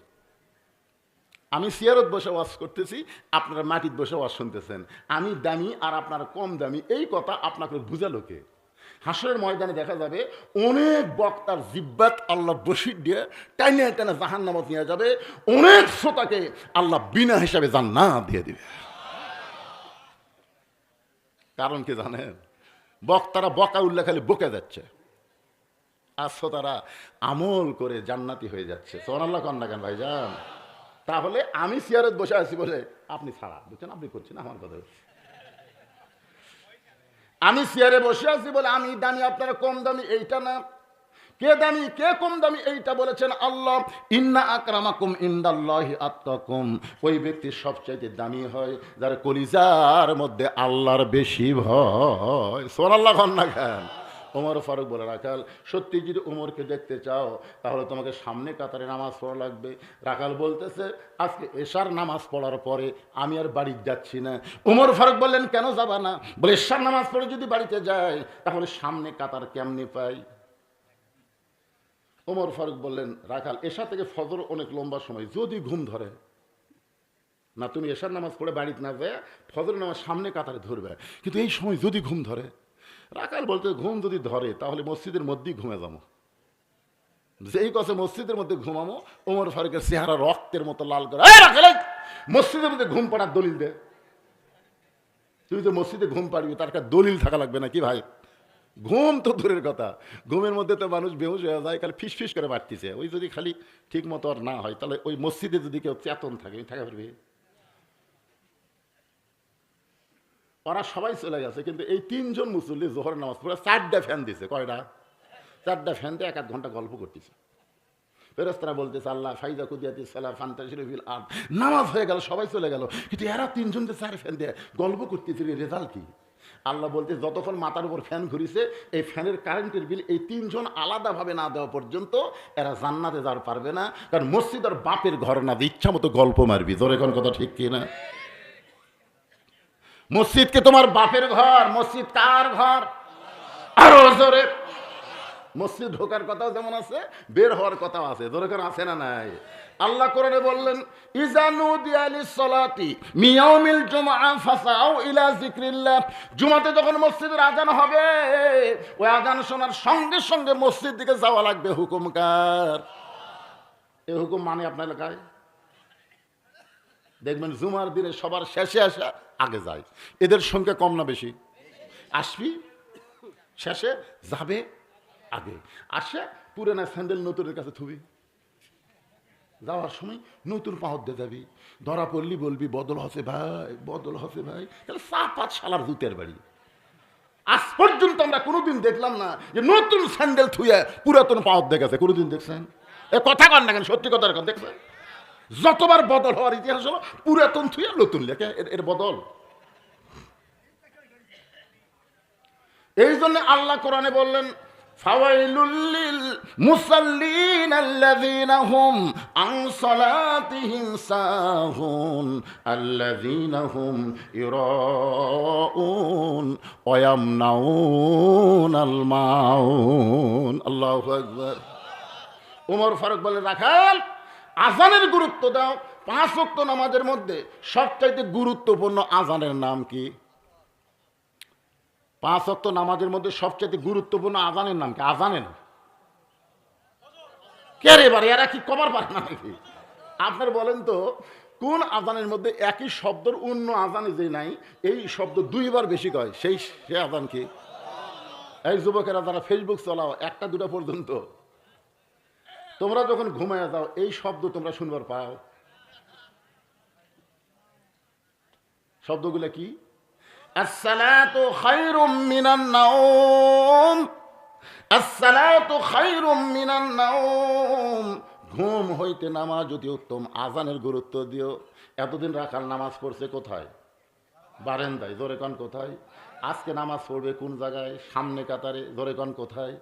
আমি সিয়ারত বসে ওয়াজ করতেছি, আপনারা মাটির বসে ওয়াজ শুনতেছেন, আমি দামি আর আপনারা কম দামি, এই কথা আপনাকে বুঝালো কে? হাসরের ময়দানে দেখা যাবে অনেক বক্তার জিব্বাত আল্লাহ বশির দিয়ে টাইনে টানে জাহান্নামত নিয়ে যাবে, অনেক শ্রোতাকে আল্লাহ বিনা হিসাবে জান্নাত দিয়ে দিবে। কারণ কি জানেন? বক্তারা বকা উল্লেখ খালি বকে যাচ্ছে, আর শ্রোতারা আমল করে জান্নাতি হয়ে যাচ্ছে। সুবহানাল্লাহ কন্যা কেন ভাইজান? তাহলে আমি সিয়ারত বসে আছি বলে আপনি ছাড়া বুঝছেন, আপনি করছেন আমার কথা, আমি চেয়ারে বসে আছি বলে আমি দামি আপনারা কম দামি, এইটা না। কে দামি কে কম দামি এইটা বলেছেন আল্লাহ। ইন্না আকরামাকুম ইনদাল্লাহি আতকাকুম, ওই ব্যক্তি সবচাইতে দামি হয় যার কলিজার মধ্যে আল্লাহর বেশি ভয়। সুবহানাল্লাহ কন্যা খান। ওমর ফারুক বলে, রাখাল সত্যি যদি উমরকে দেখতে চাও তাহলে তোমাকে সামনে কাতারে নামাজ পড়া লাগবে। রাখাল বলতেছে, আজকে এশার নামাজ পড়ার পরে আমি আর বাড়ি যাচ্ছি না। ওমর ফারুক বললেন, কেন যাবা না? বলে, এশার নামাজ পড়ে যদি বাড়িতে যাই তাহলে সামনে কাতার কেমনি পাই? ওমর ফারুক বললেন, রাখাল এশা থেকে ফজর অনেক লম্বা সময়, যদি ঘুম ধরে না তুমি এশার নামাজ পড়ে বাড়িতে না যায় ফজর নামাজ সামনে কাতারে ধরবে, কিন্তু এই সময় যদি ঘুম ধরে। রাখাল বলতে, ঘুম যদি ধরে তাহলে মসজিদের মধ্যেই ঘুমে যাবো। যেই কছে মসজিদের মধ্যে ঘুমামো, ওমর ফারুকের চেহারা রক্তের মতো লাল করে, মসজিদের মধ্যে ঘুম পাড়ার দলিল দে। তুই যে মসজিদে ঘুম পাড়বি তার একটা দলিল থাকা লাগবে নাকি ভাই? ঘুম তো দূরের কথা, ঘুমের মধ্যে তো মানুষ বেহুশ হয়ে যায়, খালি ফিস ফিস করে বাড়তিছে। ওই যদি খালি ঠিক মতো আর না হয়, তাহলে ওই মসজিদে যদি কেউ চেতন থাকে থাকা পারবে? ওরা সবাই চলে গেছে, কিন্তু এই তিনজন মুসল্লি জোহরের নামাজ পড়ে 4টা ফ্যান দিছে। কয়টা? 4টা ফ্যান দিয়ে 1-1 ঘন্টা গল্প করতেছে। ফেরেশতারা বলতেছে আল্লাহ ফাইজা কুদিয়াতি সালাহ ফান্তাশিরুল আরদ, নামাজ হয়ে গেল, সবাই চলে গেল, কিন্তু এরা তিনজন যে 4 ফ্যান দিয়ে গল্প করতেছে, রেজাল্ট কি? আল্লাহ বলতে যতক্ষণ মাথার উপর ফ্যান ঘুরিছে, এই ফ্যানের কারেন্টের বিল এই তিনজন আলাদাভাবে না দেওয়া পর্যন্ত এরা জান্নাতে যাওয়ার পারবে না। কারণ মসজিদ আর বাপের ঘর না, ইচ্ছা মতো গল্প মারবি। জোরে কোন কথা ঠিক কিনা? মসজিদকে তোমার বাপের ঘর, মসজিদ কার ঘর? আরো জোরে। মসজিদ ঢোকার কথাও যেমন আছে, বের হওয়ার কথাও আছে। জোরে কোন আছে না নাই? আল্লাহ কোরআনে বললেন ইজা নুদিয়া লিস-সালাতি মিয়াউমিল জুমআ ফাসাউ ইলা যিকরিল্লাহ। জুমাতে যখন মসজিদের আযান হবে, ওই আযান শোনার সঙ্গে সঙ্গে মসজিদ দিকে যাওয়া লাগবে। হুকুম কার? এই হুকুম মানে আপনার এলাকায় দেখবেন জুমার দিনে সবার শেষে আসা আগে যায়। এদের সংখ্যা কম না বেশি? আসবি শেষে, যাবে আগে। আসে পুরানা স্যান্ডেল নতুনের কাছে থুবি, যাওয়ার সময় নতুন পাহর দিয়ে যাবি। ধরা পড়লি বলবি বদল হসে ভাই, বদল হসে ভাই। তাহলে 7-8 শালার জুতের বাড়ি। আজ পর্যন্ত আমরা কোনোদিন দেখলাম না যে নতুন স্যান্ডেল থুয়ে পুরাতন পাহর দিয়ে গেছে। কোনোদিন দেখছেন? এ কথা কন না কেন, সত্যি কথার কথা। দেখছেন যতবার বদল হওয়ার ইতিহাস হলো পুরাতন থুয়ে নতুন লেখে, এর বদল। এই জন্য আল্লাহ কোরআনে বললেন ফাওয়াইলুল লিল মুসাল্লিন আল্লাযীনা হুম আন সালাতিহিম সাহুন আল্লাযীনা হুম ইরাউন ওয়া ইয়ামনাউনাল মাউন। আল্লাহু আকবার। ওমর ফারুক বলে রাখাল, আযানের গুরুত্ব দাও। 5 ওয়াক্ত নামাজের মধ্যে সবচাইতে গুরুত্বপূর্ণ আযানের নাম কি? 5 ওয়াক্ত নামাজের মধ্যে সবচেয়ে গুরুত্বপূর্ণ আযানের নাম কি? আযানের কে রে বারে, এরা কি কবার পারে না নাকি? আপনার বলেন তো, কোন আযানের মধ্যে একই শব্দের অন্য আযানে যে নাই, এই শব্দ 2 বার বেশি কয়, সে আযান কি? এই যুবকেরা যারা ফেসবুক চালাও 1টা-2টা পর্যন্ত, তোমরা যখন ঘুমায় যাও এই শব্দ তোমরা শুনবার পাও। শব্দগুলো কি? আসসালাতু খায়রুম মিনান নাওম, আসসালাতু খায়রুম মিনান নাওম। ঘুম হইতে নামাজ অতি উত্তম। আযানের গুরুত্ব দিও। এতদিন রাখাল নামাজ পড়ছে কোথায়? বারান্দায়। জোরে কোন কোথায়? আজকে নামাজ পড়বে কোন জায়গায়? সামনে কাতারে। জোরে কোন কোথায়?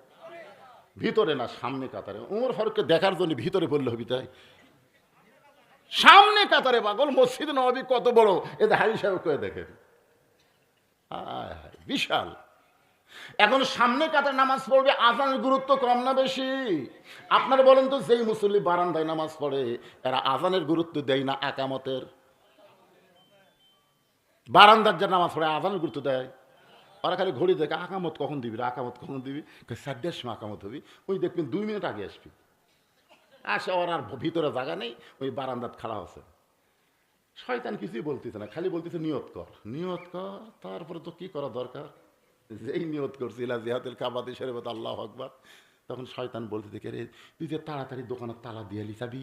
ভিতরে না, সামনে কাতারে। ওমর ফারুককে দেখার জন্য ভিতরে পড়লে হবি তাই? সামনে কাতারে পাগল। মসজিদ নববী কত বড়, এদের হাজি সাহেব করে দেখেন, বিশাল। এখন সামনে কাতারে নামাজ পড়বে, আযানের গুরুত্ব কম না বেশি? আপনারা বলেন তো, যেই মুসল্লি বারান্দায় নামাজ পড়ে এরা আযানের গুরুত্ব দেয় না একামতের? বারান্দার যে নামাজ পড়ে আযানের গুরুত্ব দেয়? ওরা খালি ঘড়ি দেখে আকামত কখন দিবি, আকামত কখন দিবি। 4টার সময় আকামত হবি, ওই দেখবেন 2 মিনিট আগে আসবি। আসে ওর আর ভিতরে জায়গা নেই, ওই বারান্দাত খাড়া আছে। শয়তান কিছুই বলতেছে না, খালি বলতেছে নিয়ত কর, নিয়ত কর। তারপরে তো কি করা দরকার? যেই নিয়ত করছি ইলা জিহাদুল কাবাতি শরীফত আল্লাহু আকবার, তখন শয়তান বলতে দেখে রে তুই যে তাড়াতাড়ি দোকানের তালা দিয়ে লিসাবি।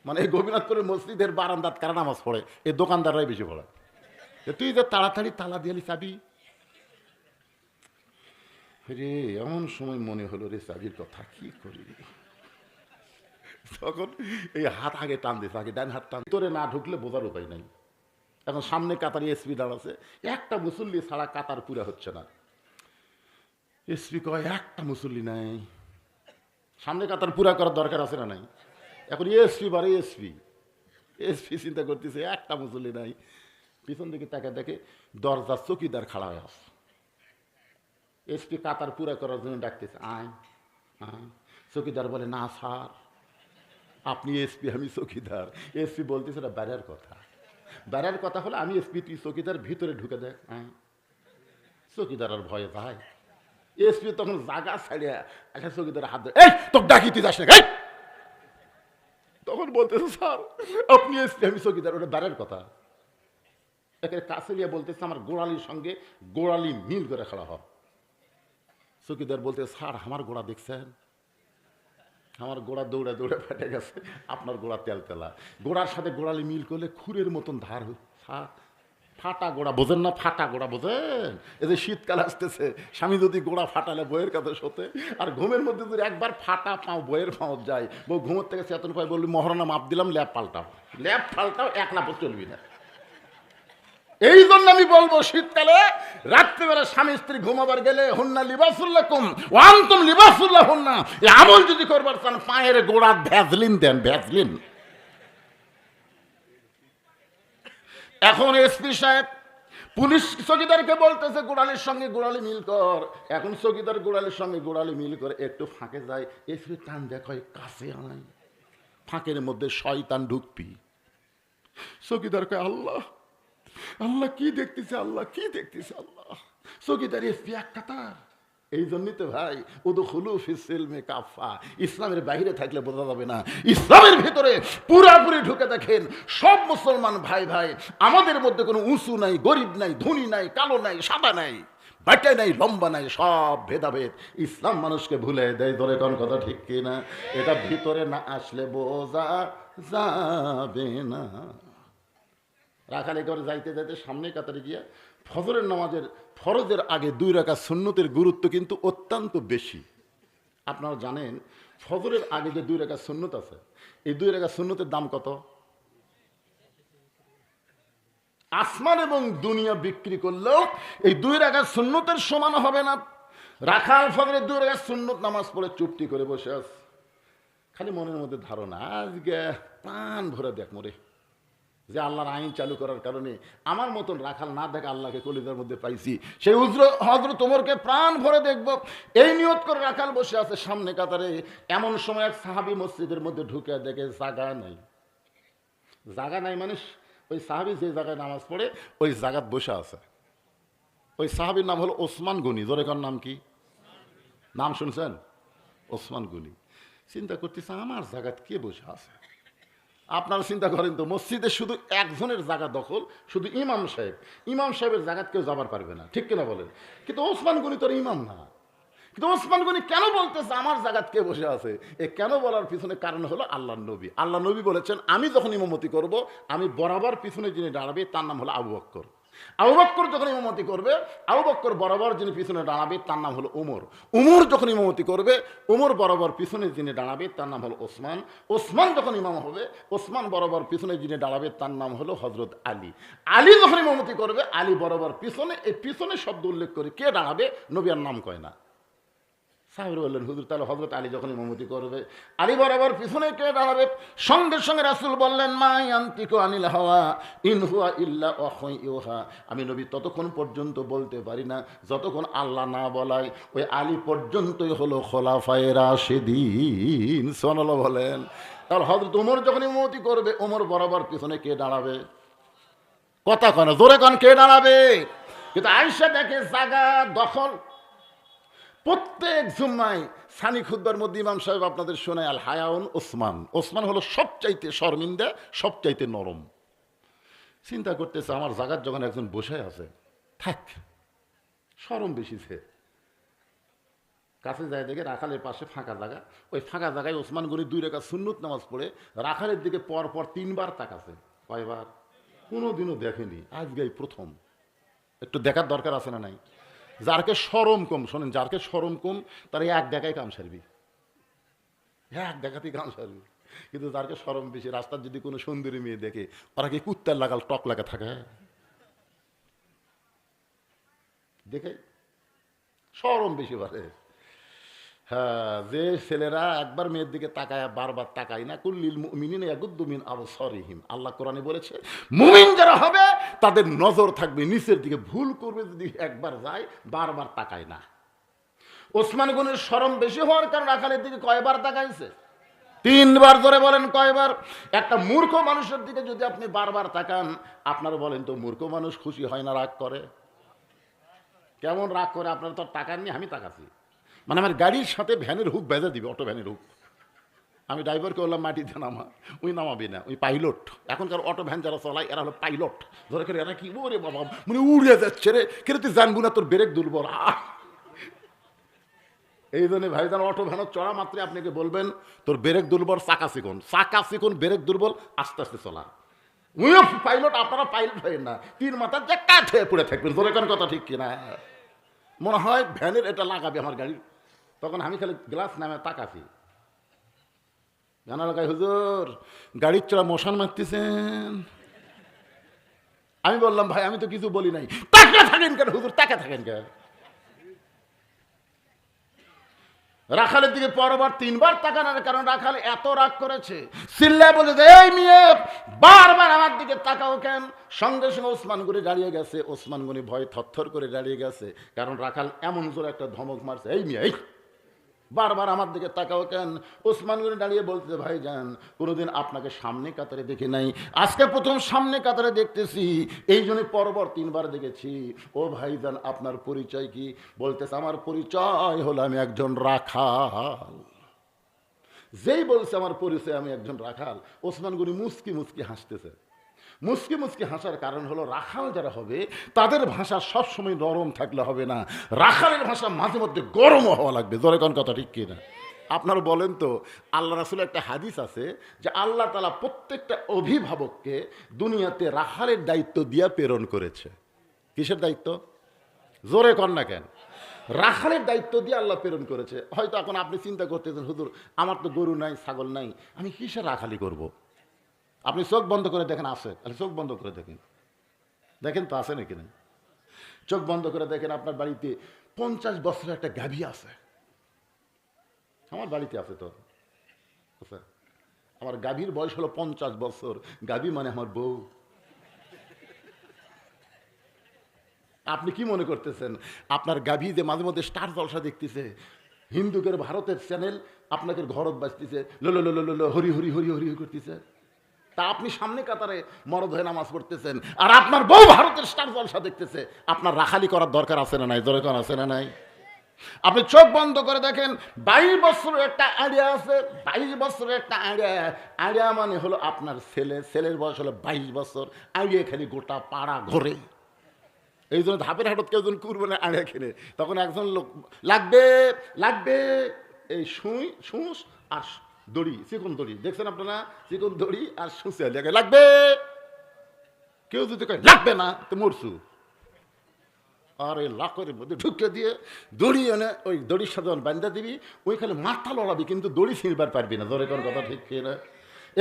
মানে এই গোপীনাথপুরের মসজিদের বারান্দাত কারা নামাজ পড়ে? এই দোকানদাররাই বেশি পড়ে। তুই যে তাড়াতাড়ি তালা দিয়ে লিসাবি। রে এমন সময় মনে হলো রে চাবির কথা কি করি। তখন এই হাত আগে টান দিছে, আগে ডান হাত টান। ভিতরে না ঢুকলে বোঝার উপায় নাই। এখন সামনে কাতারে এসপি দাঁড়াচ্ছে, একটা মুসল্লি ছাড়া কাতার পুরা হচ্ছে না। এসপি কয় একটা মুসল্লি নাই, সামনে কাতার পুরা করার দরকার আছে না নাই? এখন এসপি বারে এসপি, এসপি চিন্তা করতেছে একটা মুসল্লি নাই। পিছন দিকে তাকে দেখে দরজার চকিদার খাড়া হয়ে আছে। এসপি কাতার পুরা করার জন্য ডাকতেছে, আয় আয়। চকিদার বলে না স্যার, আপনি এসপি, আমি চকিদার। এসপি বলতেছে না বাইরের কথা, বাইরের কথা হলে আমি এসপি, তুই চকিদার, ভিতরে ঢুকে দেখ। চকিদার আর ভয়ে ভাই এসপি তখন জাগা ছাড়িয়া একটা চকিদার হাত ধরে, এই তোকে ডাকি তুই যাস না, এই! তখন বলতেছে, স্যার আপনি এসপি, আমি চকিদার। ওটা বারের কথা। একে কাছে নিয়ে বলতেছে, আমার গোড়ালির সঙ্গে গোড়ালি মিল করে খাড়া হয়। চকিদার বলতে, স্যার আমার গোড়া দেখছেন? আমার গোড়া দৌড়ে দৌড়ে ফেটে গেছে, আপনার গোড়া তেল তেলা। গোড়ার সাথে গোড়ালি মিল করলে খুরের মতন ধার হয়। ফাটা গোড়া বোঝেন না? ফাটা গোড়া বোঝেন? এই যে শীতকাল আসতেছে, স্বামী যদি গোড়া ফাটালে বইয়ের কাছে শোতে, আর ঘুমের মধ্যে যদি একবার ফাটা পাও বইয়ের পাও যায়, বউ ঘুমের থেকে চেতন পায়, বললি মহারণা মাপ দিলাম, ল্যাপ পাল্টাও। ল্যাপ পাল্টাও, এক লাভ চলবি না। এই জন্য আমি বলবো, শীতকালে রাত্রিবেলা স্বামী স্ত্রী ঘুমাবার গেলে হুন্না লিবাসুল্লাহ কুম ওয়ান্তুম লিবাসুল্লাহ হুন্না, এই আমল যদি করবার চান পায়ের গোড়া ভ্যাজলিন দেন, ভ্যাজলিন। এখন এসপি সাহেব পুলিশ চকিদারকে বলতেছে, গোড়ালির সঙ্গে গোড়ালি মিল কর। এখন চকিদার গোড়ালির সঙ্গে গোড়ালি মিল করে একটু ফাঁকে যায়, এসপি টান দেখায় কাছে আনাই, ফাঁকের মধ্যে শয়তান ঢুকবি। চকিদারকে, আল্লাহ আল্লাহ কি দেখতেছে, আল্লাহ কি দেখতেছে, আল্লাহ। চকিদার এসপি এক কাতার। এই জন্যই তো ভাই, উদখুলু ফিস সিলমি কাফা, ইসলামের বাইরে থাকলে বোঝা যাবে না, ইসলামের ভিতরে পুরাপুরি ঢুকে দেখেন। সব মুসলমান ভাই ভাই, আমাদের মধ্যে কোনো উঁচু নাই, গরিব নাই, ধনী নাই, কালো নাই, সাদা নাই, বাটা নাই, লম্বা নাই, সব ভেদাভেদ ইসলাম মানুষকে ভুলে দেয়। ধরে কোন কথা ঠিক কিনা? এটা ভিতরে না আসলে বোঝা যাবে না। রাখালে করে যাইতে যাইতে সামনে কাতারে গিয়া ফজরের নামাজের ফরজের আগে 2 রাকাত সুন্নতের গুরুত্ব কিন্তু অত্যন্ত বেশি। আপনারা জানেন, ফজরের আগে যে 2 রাকাত সুন্নত আছে, এই 2 রাকাত সুন্নতের দাম কত? আসমান এবং দুনিয়া বিক্রি করলেও এই 2 রাকাত সুন্নতের সমান হবে না। রাখাল ফজরের 2 রাকাত সুন্নত নামাজ পড়ে চুপটি করে বসে আছে, খালি মনের মধ্যে ধারণা, আজকে প্রাণ ভরে দেখ মরে, যে আল্লাহর আইন চালু করার কারণে আমার মতন রাখাল না দেখে আল্লাহকে কলিজার মধ্যে পাইছি, সেই হযরত ওমরকে প্রাণ ভরে দেখব, এই নিয়ত করে রাখাল বসে আছে সামনে কাতারে। এমন সময় এক সাহাবী মসজিদের মধ্যে ঢুকে দেখে জায়গা নাই। জায়গা নাই মানে ওই সাহাবী যে জায়গায় নামাজ পড়ে ওই জায়গাত বসে আছে। ওই সাহাবীর নাম হলো ওসমান গনি। জোরে কার নাম কি? নাম শুনছেন? ওসমান গনি। চিন্তা করতেছে, আমার জায়গাত কে বসে আছে? আপনারা চিন্তা করেন তো, মসজিদে শুধু একজনের জায়গা দখল, শুধু ইমাম সাহেব। ইমাম সাহেবের জায়গাত কেউ যাবার পারবে না, ঠিক কিনা বলেন? কিন্তু ওসমান গনি তোর ইমাম না। কিন্তু ওসমান গনি কেন বলতেছে আমার জায়গাত কে বসে আছে? এ কেন বলার পিছনে কারণ হলো আল্লাহর নবী। আল্লাহ নবী বলেছেন, আমি যখন ইমামতি করব, আমি বরাবর পিছনে যিনি দাঁড়াবে তার নাম হলো আবু বকর। আবু বকর যখন ইমামতি করবে, আবু বকর বরাবর যিনি পিছনে দাঁড়াবে তার নাম হলো ওমর। ওমর যখন ইমামতি করবে, ওমর বরাবর পিছনে যিনি দাঁড়াবে তার নাম হলো ওসমান। ওসমান যখন ইমাম হবে, ওসমান বরাবর পিছনে যিনি দাঁড়াবে তার নাম হলো হযরত আলী। আলী যখন ইমামতি করবে, আলী বরাবর পিছনে। এই পিছনে শব্দ উল্লেখ করে কে দাঁড়াবে, নবী আর নাম কয় না। সাহেব বললেন, হুজুর তাহলে হযরত আলী যখন ইমামতি করবে, আলী বরাবর পিছনে কে দাঁড়াবে? সঙ্গে সঙ্গে রাসূল বললেন, মা ইয়ান্তিকু আনিল হাওয়া ইন হুয়া ইল্লা ওয়াহয়ুন ইউহা। আমি নবী ততক্ষণ পর্যন্ত বলতে পারি না যতক্ষণ আল্লাহ না বলায়। ওই আলী পর্যন্তই হলো খোলাফায়ে রাশিদিন। সুবহানাল্লাহ বলেন। তাহলে হযরত ওমর যখন ইমামতি করবে, ওমর বরাবর পিছনে কে দাঁড়াবে? কথা কয় না, জোরে কন, কে দাঁড়াবে? কিন্তু আয়েশা দেখে জায়গা দখল। প্রত্যেক জুম্মায় সানি খুতবার মধ্যে ইমাম সাহেব আপনাদের শোনায়, আল হায়াউন ওসমান। ওসমান হলো সবচাইতে শর্মিন্দা, সবচাইতে নরম। চিন্তা করতেছে, আমার জায়গার যখন একজন বসে আছে, থাক, শরম বেশিছে। কাছে যায় দেখে রাখালের পাশে ফাঁকা জায়গা। ওই ফাঁকা জায়গায় ওসমান গনি 2 রাকাত সুন্নত নামাজ পড়ে রাখালের দিকে পর পর 3 বার তাকাছে। কয়বার? কোনোদিনও দেখেনি, আজকেই প্রথম। একটু দেখার দরকার আছে না নাই? যারকে শরম কম, শোনেন, যারকে শরম কম তার এক দেখায় কাম সারবি, এক দেখাতেই কাম সারবি। কিন্তু যারকে শরম বেশি, রাস্তার যদি কোনো সুন্দরী মেয়ে দেখে, ওরা কি কুত্তার লাগাল টক লাগা থাকে? দেখে শরম বেশি বাড়ে। হ্যাঁ, যে ছেলেরা একবার মেয়ের দিকে তাকায় বারবার তাকায় না, কুল্লিল মুমিনিনা ইয়াগুদ্দু মিন আবসারিহিম। আল্লাহ কোরআনে বলেছে, মুমিন যারা হবে তাদের নজর থাকবে নিচের দিকে। ভুল করবে যদি একবার যায়, বারবার তাকায় না। ওসমান গনির শরম বেশি হওয়ার কারণে রাখালের দিকে কয়বার তাকাইছে? 3 বার। ধরে বলেন কয়বার? একটা মূর্খ মানুষের দিকে যদি আপনি বারবার তাকান, আপনারা বলেন তো, মূর্খ মানুষ খুশি হয় না রাগ করে? কেমন রাগ করে, আপনার তো টাকা নিয়ে আমি তাকাছি, মানে আমার গাড়ির সাথে ভ্যানের হুক বেঁধে দিবে, অটো ভ্যানের হুক। আমি ড্রাইভারকে বললাম মাটিতে নামা, ওই নামাবি না, ওই পাইলট। এখনকার অটো ভ্যান যারা চলায় এরা হলো পাইলট। ধরে করে এরা কি ওরে বাবা, মানে উড়ে যাচ্ছে রে, কিন্তু তুই জানবো না তোর ব্রেক দুর্বল। এই জন্য ভাইজান অটো ভ্যান চড়া মাত্রই আপনাকে বলবেন তোর ব্রেক দুর্বল, চাকা চিকন, চাকা চিকন, ব্রেক দুর্বল, আস্তে আস্তে চলা। পাইলট, আপনারা পাইলট হয় না, তিন মাথার যে কাঠে পড়ে থাকবেন। ধরে কোন কথা ঠিক কিনা? মনে হয় ভ্যানের এটা লাগাবে আমার গাড়ির। তখন আমি খালি গ্লাস নামে তাকাছি, জানা লাগাই হুজুর গাড়ির চড়া মশান মারতেছেন। আমি বললাম ভাই আমি তো কিছু বলি নাই। তাকে থাকেন কেন হুজুর, তাকে থাকেন কেন? রাখালের দিকে পরবার তিনবার তাকানোর কারণ রাখাল এত রাগ করেছে, চিল্লায় বলে যে এই মেয়ে বারবার আমার দিকে তাকাও কেন? সঙ্গে সঙ্গে ওসমান গনি দাঁড়িয়ে গেছে। ওসমান গনি ভয় থরথর করে দাঁড়িয়ে গেছে, কারণ রাখাল এমন জোরে একটা ধমক মারছে, এই মেয়ে এই বারবার আমার দিকে তাকাও কেন? ওসমান গনি দাঁড়িয়ে বলতে ভাইজান কোনোদিন আপনাকে সামনে কাতারে দেখি নাই, আজকে প্রথম সামনে কাতারে দেখতেছি, এই জন্য পরপর তিনবার দেখেছি। ও ভাইজান আপনার পরিচয় কি? বলতেছে আমার পরিচয় হলো আমি একজন রাখাল। যেই বলছে আমার পরিচয় আমি একজন রাখাল, ওসমান গনি মুচকি মুচকি হাসতেছে। মুচকি মুচকি হাসার কারণ হলো রাখাল যারা হবে তাদের ভাষা সবসময় নরম থাকলে হবে না, রাখালের ভাষা মাঝে মধ্যে গরমও হওয়া লাগবে। জোরে কোন কথা ঠিক কিনা? আপনারা বলেন তো, আল্লাহ রাসূলের একটা হাদিস আছে যে আল্লাহ তাআলা প্রত্যেকটা অভিভাবককে দুনিয়াতে রাখালের দায়িত্ব দিয়া প্রেরণ করেছে। কিসের দায়িত্ব? জোরে কর না কেন? রাখালের দায়িত্ব দিয়ে আল্লাহ প্রেরণ করেছে। হয়তো এখন আপনি চিন্তা করতেছেন হুজুর আমার তো গরু নাই, ছাগল নাই, আমি কিসের রাখালি করব? আপনি চোখ বন্ধ করে দেখেন আছে, চোখ বন্ধ করে দেখেন, দেখেন তো আছে নাকি না। চোখ বন্ধ করে দেখেন আপনার বাড়িতে 50 বছরের একটা গাভী আছে। আমার বাড়িতে আছে তো, আমার গাভীর বয়স হলো 50 বছর। গাভী মানে আমার বউ। আপনি কি মনে করতেছেন আপনার গাভী যে মাঝে মধ্যে স্টার জলসা দেখতেছে, হিন্দুকের ভারতের চ্যানেল আপনাকে ঘরত বাজতেছে, লো লো লো লো লো হরি হরি হরি হরি করতেছে, তা আপনি সামনে কাতারে মরদ হয়ে নামাজ পড়তেছেন আর আপনার বউ ভারতের স্টার জলসা দেখতেছে? আপনার রাখালি করার দরকার আছে না নাই? দরকার আছে না নাই? আপনি চোখ বন্ধ করে দেখেন 22 বছরের একটা আইডিয়া আছে। 22 বছরের একটা আইডিয়া, আইডিয়া মানে হলো আপনার ছেলে, ছেলের বয়স হলো 22 বছর। আইডিয়া খালি গোটা পাড়া ঘরে। এই জন্য ধাপের হাটত কেউ যখন কুরবানি আইডিয়া কিনে, তখন একজন লোক লাগবে লাগবে, এই সুই সুস আর দড়ি, চিকন দড়ি দেখছেন আপনারা, চিকন দড়ি আর সুসে লাগবে। কেউ যদি কয় লাগবে না তো মরছু, আর এই লাখের মধ্যে ঢুকে দিয়ে দড়ি এনে ওই দড়ির সাথে বান্ধা দিবি, ওইখানে মাথা লড়াবি কিন্তু দড়ি ছিঁড়বার পারবি না। ধরে কোন কথা ঠিক কিনা?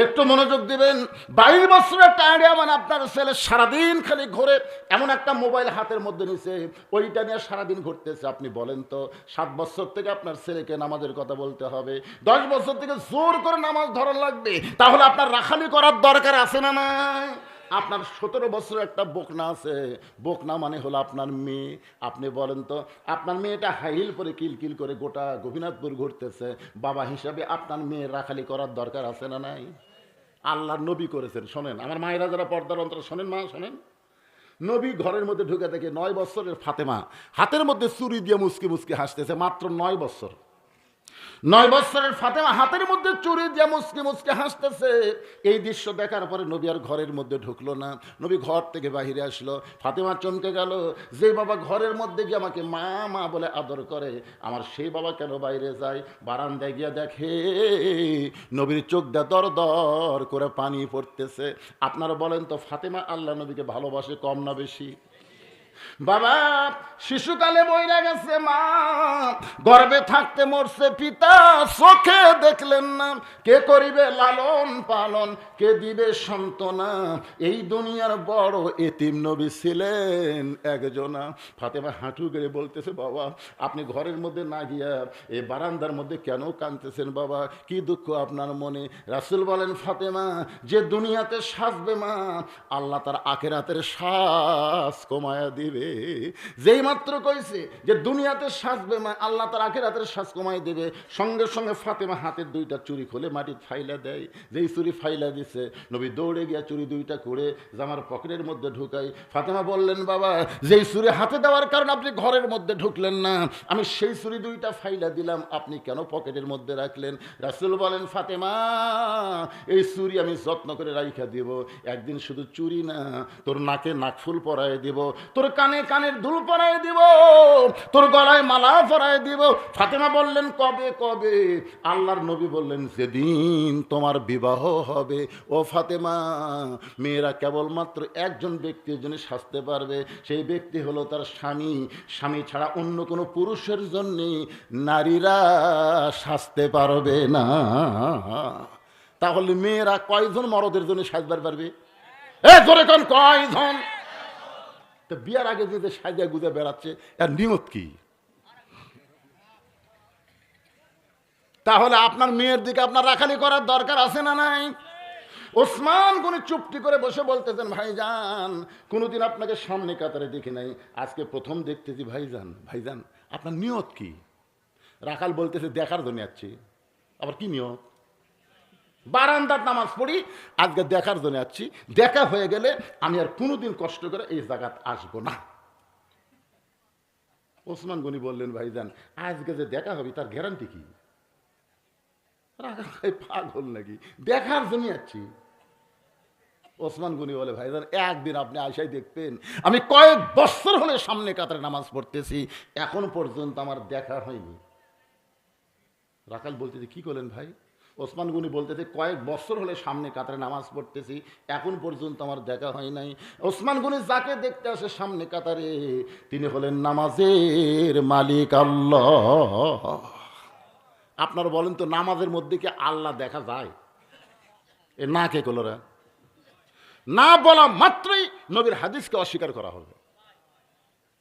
একটু মনোযোগ দিবেন। 22 বছরের একটা আইডিয়া মানে আপনার ছেলে সারাদিন খালি ঘুরে, এমন একটা মোবাইল হাতের মধ্যে নিছে, ওইটা নিয়ে সারাদিন ঘুরতেছে। আপনি বলেন তো 7 বছর থেকে আপনার ছেলেকে নামাজের কথা বলতে হবে, 10 বছর থেকে জোর করে নামাজ ধরা লাগবে, তাহলে আপনার রাখালি করার দরকার আছে না নাই? আপনার 17 বছরের একটা বকনা আছে, বকনা মানে হলো আপনার মেয়ে। আপনি বলেন তো আপনার মেয়েটা হাইল পরে কিলকিল করে গোটা গোপীনাথপুর ঘুরতেছে, বাবা হিসাবে আপনার মেয়ের রাখালি করার দরকার আছে না নাই? আল্লাহর নবী করেছেন। শোনেন আমার মায়েরা যারা পর্দার অন্তর, শোনেন মা শোনেন, নবী ঘরের মধ্যে ঢুকে দেখে 9 বছরের ফাতেমা হাতের মধ্যে চুরি দিয়ে মুসকি মুসকি হাসতেছে। মাত্র 9 বছর, 9 বছরের ফাতেমা হাতের মধ্যে চুরি দিয়ে মুসকি মুসকি হাসতেছে। এই দৃশ্য দেখার পরে নবী আর ঘরের মধ্যে ঢুকলো না, নবী ঘর থেকে বাহিরে আসলো। ফাতেমা চমকে গেল, যে বাবা ঘরের মধ্যে গিয়ে আমাকে মা মা বলে আদর করে, আমার সেই বাবা কেন বাইরে যায়? বারান্দায় গিয়ে দেখে নবীর চোখ দিয়ে দর দর করে পানি পড়তেছে। আপনারা বলেন তো ফাতেমা আল্লাহ নবীকে ভালোবাসে কম না বেশি? বাবা শিশুকালে বইরা গেছে মা, গর্ভে থাকতে মরছে পিতা, চোখে দেখলেন না, কে করিবে লালন পালন, কে দিবে সান্ত্বনা, এই দুনিয়ার বড় এতিম নবী ছিলেন একজনা। ফাতেমা হাঁটু গেড়ে বলতেছে বাবা আপনি ঘরের মধ্যে না গিয়া এই বারান্দার মধ্যে কেন কাঁদতেছেন বাবা, কি দুঃখ আপনার মনে? রাসূল বলেন ফাতেমা যে দুনিয়াতে সাজবে মা, আল্লাহ তার আখিরাতের সাজ কমায়া দিয়ে দিবে। যেই মাত্র কইছে যে দুনিয়াতে সাজবে আল্লাহ তার আখিরাতের সাজ কমাই দেবে, সঙ্গে সঙ্গে ফাতেমা হাতের দুইটা চুরি খুলে মাটির ফাইলা দেয়। যেই চুরি ফাইলা দিছে নবী দৌড়ে গিয়া চুরি দুইটা করে জামার পকেটের মধ্যে ঢুকাই। ফাতেমা বললেন, বাবা যেই চুরি হাতে দেওয়ার কারণে আপনি ঘরের মধ্যে ঢুকলেন না, আমি সেই চুরি দুইটা ফাইলা দিলাম, আপনি কেন পকেটের মধ্যে রাখলেন? রাসূল বলেন, ফাতেমা এই চুরি আমি যত্ন করে রাইখা দিব। একদিন শুধু চুরি না, তোর নাকে নাকফুল পরায় দিব, তোর কানে কানের দুল পরায় দিব, তোর গলায় মালা পরায় দিব। ফাতেমা বললেন, কবে কবে? আল্লাহর নবী বললেন, যেদিন তোমার বিবাহ হবে। ও ফাতেমা, মেয়েরা কেবলমাত্র একজন ব্যক্তির জন্য সাজতে পারবে, সেই ব্যক্তি হলো তার স্বামী। স্বামী ছাড়া অন্য কোনো পুরুষের জন্য নারীরা সাজতে পারবে না। তাহলে মেয়েরা কয়জন মরদের জন্য সাজবার পারবে? জোরে কোন কয়জন? তো বিয়ার আগে যে সাজা গুজা বেড়াচ্ছে এর নিয়ত কি? তাহলে আপনার মেয়ের দিকে আপনার রাখালি করার দরকার আছে না নাই? ওসমান গনি চুপটি করে বসে বলতেছেন, ভাইজান কোনোদিন আপনাকে সামনে কাতারে দেখি নাই, আজকে প্রথম দেখতেছি। ভাইজান ভাইজান আপনার নিয়ত কি? রাখাল বলতেছে, দেখার জন্য যাচ্ছি। আবার কি নিয়ত? বারান্দার নামাজ পড়ি, আজকে দেখার জন্য যাচ্ছি, দেখা হয়ে গেলে আমি আর কোনোদিন কষ্ট করে এই জায়গাত আসবো না। ওসমান গনি বললেন, ভাইজান আজকে যে দেখা হবে তার গ্যারান্টি কি? পাগল নাকি? দেখার জন্য যাচ্ছি। ওসমান গনি বলে, ভাইজান একদিন আপনি আয়সায় দেখতেন আমি কয়েক বছর হলে সামনে কাতারে নামাজ পড়তেছি, এখন পর্যন্ত আমার দেখা হয়নি। রাখাল বলতেছে, কি করলেন ভাই? ওসমান গনি বলতেছে, কয়েক বছর হলে সামনে কাতারে নামাজ পড়তেছি, এখন পর্যন্ত আমার দেখা হয় নাই। ওসমান গনি যাকে দেখতে আসে সামনে কাতারে, তিনি হলেন নামাজের মালিক আল্লাহ। আপনারা বলেন তো, নামাজের মধ্যে কি আল্লাহ দেখা যায়? এ না কে কলরা? না বলা মাত্রই নবীর হাদিসকে অস্বীকার করা হবে।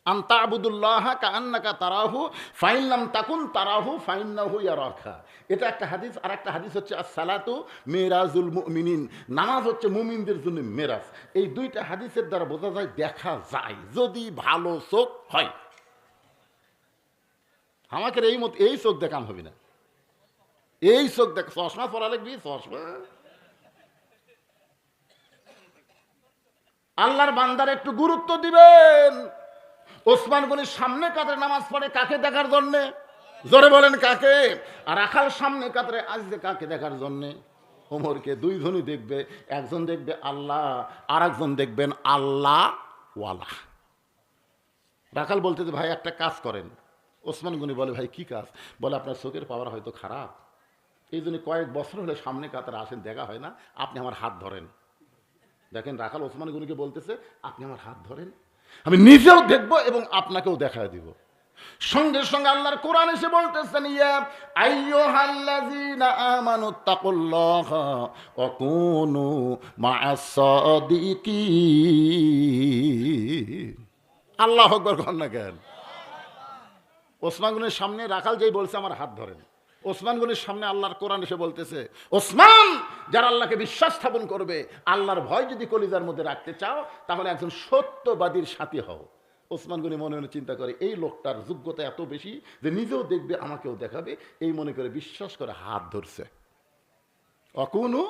আনতা আবুদুল্লাহ কাআন্নাকা তারাহু ফাইন লাম তাকুন তারাহু ফাইন্নাহু ইয়ারাকা। এটা একটা হাদিস। আর একটা হাদিস হচ্ছে as-সালাতু মিরাজুল মুমিনিন, নামাজ হচ্ছে মুমিনদের জন্য মেরাজ। এই দুইটা হাদিসের দ্বারা বোঝা যায় দেখা যায় যদি ভালো চোখ হয়। আমাকে এই চোখ দেখান হবে না, এই চোখ দেখ, চশমা পরা লাগবি, চশমা। আল্লাহর বান্দার একটু গুরুত্ব দিবেন। ওসমান গনির সামনে কাতারে নামাজ পড়ে কাকে দেখার জন্যে? জোরে বলেন কাকে? আর রাখাল সামনে কাতারে আসবে কাকে দেখার জন্যে? ওমরকে। দুইজনই দেখবে, একজন দেখবে আল্লাহ, আর একজন দেখবেন আল্লাহ ওয়ালা। রাখাল বলতে যে, ভাই একটা কাজ করেন। ওসমান গনি বলে, ভাই কি কাজ? বলে, আপনার চোখের পাওয়ার হয়তো খারাপ, এই জন্য কয়েক বছর হলে সামনে কাতারে আসেন, দেখা হয় না, আপনি আমার হাত ধরেন। দেখেন রাখাল ওসমান গনিকে বলতেছে, আপনি আমার হাত ধরেন, আমি নিজেও দেখব এবং আপনাকেও দেখায় দিব। সঙ্গে সঙ্গে আল্লাহর কোরআন এসে বলতেছেন, ইয়া আইয়ুহাল্লাযীনা আমানুত্তাকুল্লাহা ওয়া কুনু মা'আস সাদিকিন। আল্লাহু আকবার বলেন না কেন? ওসমান গনির সামনে রাখাল যেই বলছে আমার হাত ধরেন, ওসমান গনির সামনে আল্লাহর কোরআন এসে বলতেছে, ওসমান যারা আল্লাহকে বিশ্বাস স্থাপন করবে, আল্লাহর ভয় যদি কলিজার মধ্যে রাখতে চাও, তাহলে একজন সত্যবাদীর সাথী হও। ওসমান গনি মনে মনে চিন্তা করে, এই লোকটার যোগ্যতা এত বেশি যে নিজেও দেখবে আমাকেও দেখাবে, এই মনে করে বিশ্বাস করে হাত ধরছে। অকুনু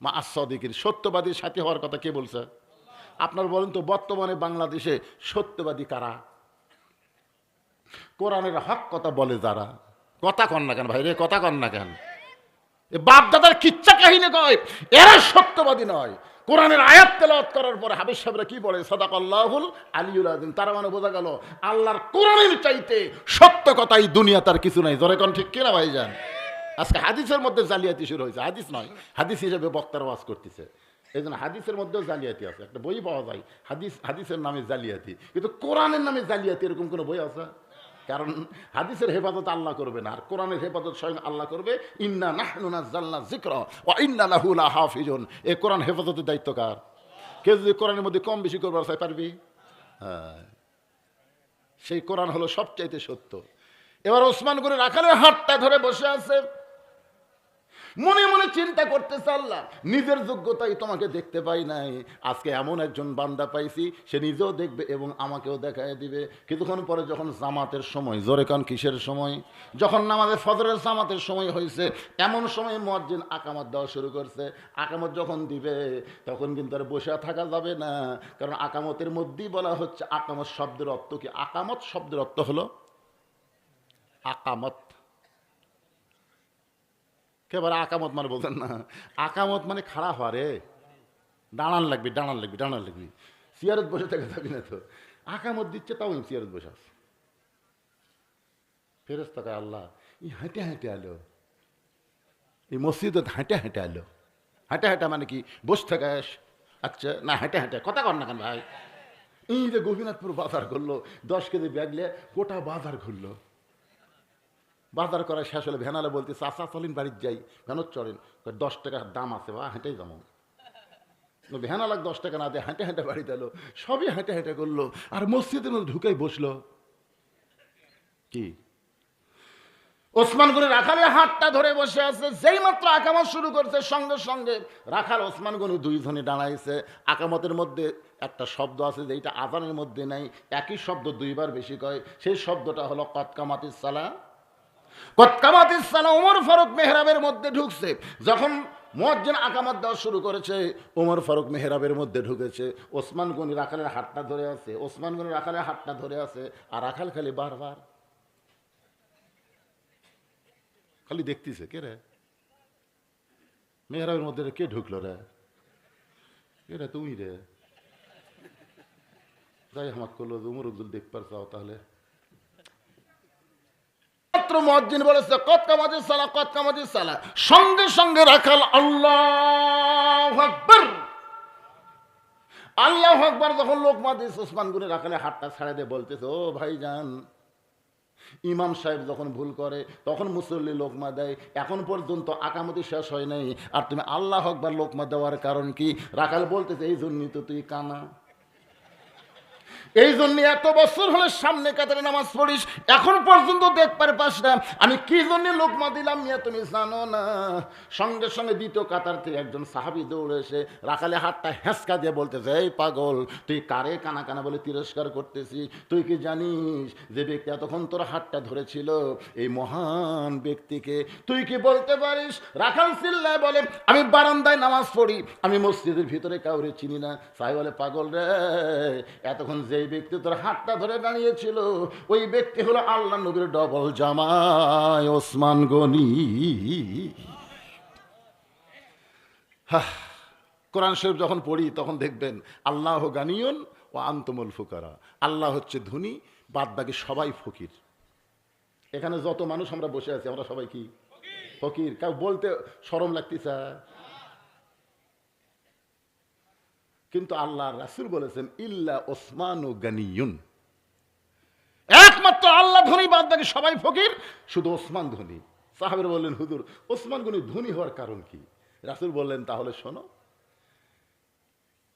মা'আস সাদিকিন, সত্যবাদীর সাথী হওয়ার কথা কে বলছে? আপনার বলেন তো, বর্তমানে বাংলাদেশে সত্যবাদী কারা? কোরআনের হক কথা বলে যারা। কথা কন না কেন ভাই রে? কথা কন না কেন? বাপ দাদার কিচ্ছা কাহিনী কয়, এরা সত্যবাদী নয়। কোরআনের আয়াত তেলাওয়াত করার পরে হাফেজ সাহেবরা কি বলে? সাদাকাল্লাহুল আলিয়ুল আযীম। তার মানে বোঝা গেল আল্লাহর কোরআনের চাইতে সত্য কথাই দুনিয়া তার কিছু নাই। জোরে কোন ঠিক কিনা ভাইজান? আজকে হাদিসের মধ্যে জালিয়াতি শুরু হয়েছে। হাদিস নয়, হাদিস হিসেবে বক্তার ওয়াজ করতেছে। এই জন্য হাদিসের মধ্যেও জালিয়াতি আছে। একটা বই পাওয়া যায় হাদিসের নামে জালিয়াতি, কিন্তু কোরআনের নামে জালিয়াতি এরকম কোনো বই আছে? কারণ হাদিসের হেফাজত আল্লাহ করবে না, আর কোরআনের হেফাজত স্বয়ং আল্লাহ করবে। ইন্না নাহনু নাযালনা যিকরা ওয়া ইন্না লাহু লাহাফিজুন। এই কোরআন হেফাজতের দায়িত্ব কার? কেউ যদি কোরআনের মধ্যে কম বেশি করবার চাই পারবি? হ্যাঁ, সেই কোরআন হলো সবচাইতে সত্য। এবার ওসমান গনি রাখালের হাতটা ধরে বসে আছে। মনে মনে চিন্তা করতেছে, আল্লাহ নিজের যোগ্যতাই তোমাকে দেখতে পাই নাই, আজকে এমন একজন বান্দা পাইছি সে নিজেও দেখবে এবং আমাকেও দেখায় দিবে। কিছুক্ষণ পরে যখন জামাতের সময়, জোরে কান কিসের সময়, যখন নামাজে ফজরের জামাতের সময় হয়েছে, এমন সময় মুয়াজ্জিন আকামত দেওয়া শুরু করছে। আকামত যখন দিবে তখন কিন্তু আর বসে থাকা যাবে না, কারণ আকামতের মধ্যেই বলা হচ্ছে, আকামত শব্দের অর্থ কি? আকামত শব্দের অর্থ হলো আকামত। কেবল আকামত মানে বলতেন না, আকামত মানে খাড়া হওয়া রে, দাঁড়ান লাগবে, দাঁড়ান লাগবে, দাঁড়ান লাগবে, চেয়ারত বসে থেকে থাকি না তো। আকামত দিচ্ছে তাও আমি চেয়ারত বসে আছি। ফেরেশতা কয়, আল্লাহ এই হেঁটে হেঁটে আলো, এই মসজিদত হেঁটে হেঁটে আলো। হেঁটে হেঁটে মানে কি? বসে থেকে আচ্ছা না, হেঁটে হেঁটে কথা কর না কেন ভাই? এই যে গোপীনাথপুর বাজার করলো, 10 কেজি ব্যাগ নিয়ে গোটা বাজার ঘুরলো। বাজার করা শেষ হলে ভ্যানালে বলতে, চাচা চলেন বাড়ির যাই। ভ্যানত চড়েন, 10 টাকার দাম আছে বা হেঁটেই যাবো। ভ্যানালাক 10 টাকা না দিয়ে হেঁটে হেঁটে বাড়িতে এলো, সবই হেঁটে হেঁটে করলো, আর মসজিদের মধ্যে ঢুকেই বসলো। কি ওসমান গনি রাখালের হাতটা ধরে বসে আছে, যেই মাত্র আকামত শুরু করছে সঙ্গে সঙ্গে রাখাল ওসমান গনি দুইজনে দাঁড়াইছে। আকামতের মধ্যে একটা শব্দ আছে যেটা আজানের মধ্যে নাই, একই শব্দ দুইবার বেশি কয়, সেই শব্দটা হলো কদ কামাতিস সালাহ। কদ কামাতিস সালাহ। ওমর ফারুক মেহরাবের মধ্যে ঢুকছে। যখন মুয়াজ্জিন আকামত দেওয়া শুরু করেছে, ওমর ফারুক মেহরাবের মধ্যে ঢুকেছে। ওসমান গনি রাখালের হাতটা ধরে আছে, ওসমান গনি রাখালের হাতটা ধরে আছে, আর রাখাল খালি বারবার খালি দেখতেছে, কে রে মেহরাবের মধ্যে কে ঢুকলো রে? রে তুমি রে, যাই হামাক করলো, উমর উদ্দুল দেখবার চাও তাহলে। মাত্র মুয়াজ্জিন বলেছে কদ কামাতিস সালাহ, কদ কামাতিস সালাহ, সঙ্গে সঙ্গে রাখাল আল্লাহু আকবার, আল্লাহু আকবার যখন লোকমা দিস, ওসমান গনি রাখালের হাতটা ছাড়া দিয়ে বলতেছে, ও ভাইজান, ইমাম সাহেব যখন ভুল করে তখন মুসল্লি লোকমা দেয়, এখন পর্যন্ত আকামতি শেষ হয় নাই, আর তুমি আল্লাহু আকবার লোকমা দেওয়ার কারণ কি? রাখাল বলতেছে, এই জন্যই তো তুই কানা, এই জন্য এত বছর হলে সামনে কাতারে নামাজ পড়িস, এখন পর্যন্ত দেখবার পাস না আমি কি জন্য লোকমা দিলাম, মিয়া তুমি জানো না? সঙ্গে সঙ্গে দ্বিতীয় কাতার থেকে একজন সাহাবী দৌড়ে এসে রাখালে হাতটা হেঁচকা দিয়ে বলতেছে, এই পাগল, তুই কারে কানা কানা বলে তিরস্কার করতেছি? তুই কি জানিস যে ব্যক্তি এতক্ষণ তোর হাতটা ধরেছিল এই মহান ব্যক্তিকে? তুই কি বলতে পারিস? রাখাল চিল্লায় বলে, আমি বারান্দায় নামাজ পড়ি, আমি মসজিদের ভিতরে কাউরে চিনি না। সাহেব বলে, পাগল রে, এতক্ষণ যে ব্যক্তি তোর হাতটা ধরে দাঁড়িয়েছিল ওই ব্যক্তি হলো আল্লাহ নবীর ডবল জামাই ওসমান গনি। কোরআন শরীফ যখন পড়ি তখন দেখবেন, আল্লাহ গানিয়ুন ও আনতুমুল ফুকারা, আল্লাহ হচ্ছে ধনী, বাদ বাকি সবাই ফকির। এখানে যত মানুষ আমরা বসে আছি আমরা সবাই কি ফকির? কাউ বলতে শরম লাগতেছে, কিন্তু আল্লাহর রাসূল বলেছেন, ইল্লা ওসমান গানিয়ুন, একমাত্র আল্লাহ ধনী, বাদ বাকি সবাই ফকির, শুধু ওসমান ধনী। সাহাবীরা বললেন, হুজুর ওসমান গনি ধনী হওয়ার কারণ কি? রাসূল বললেন, তাহলে শোনো।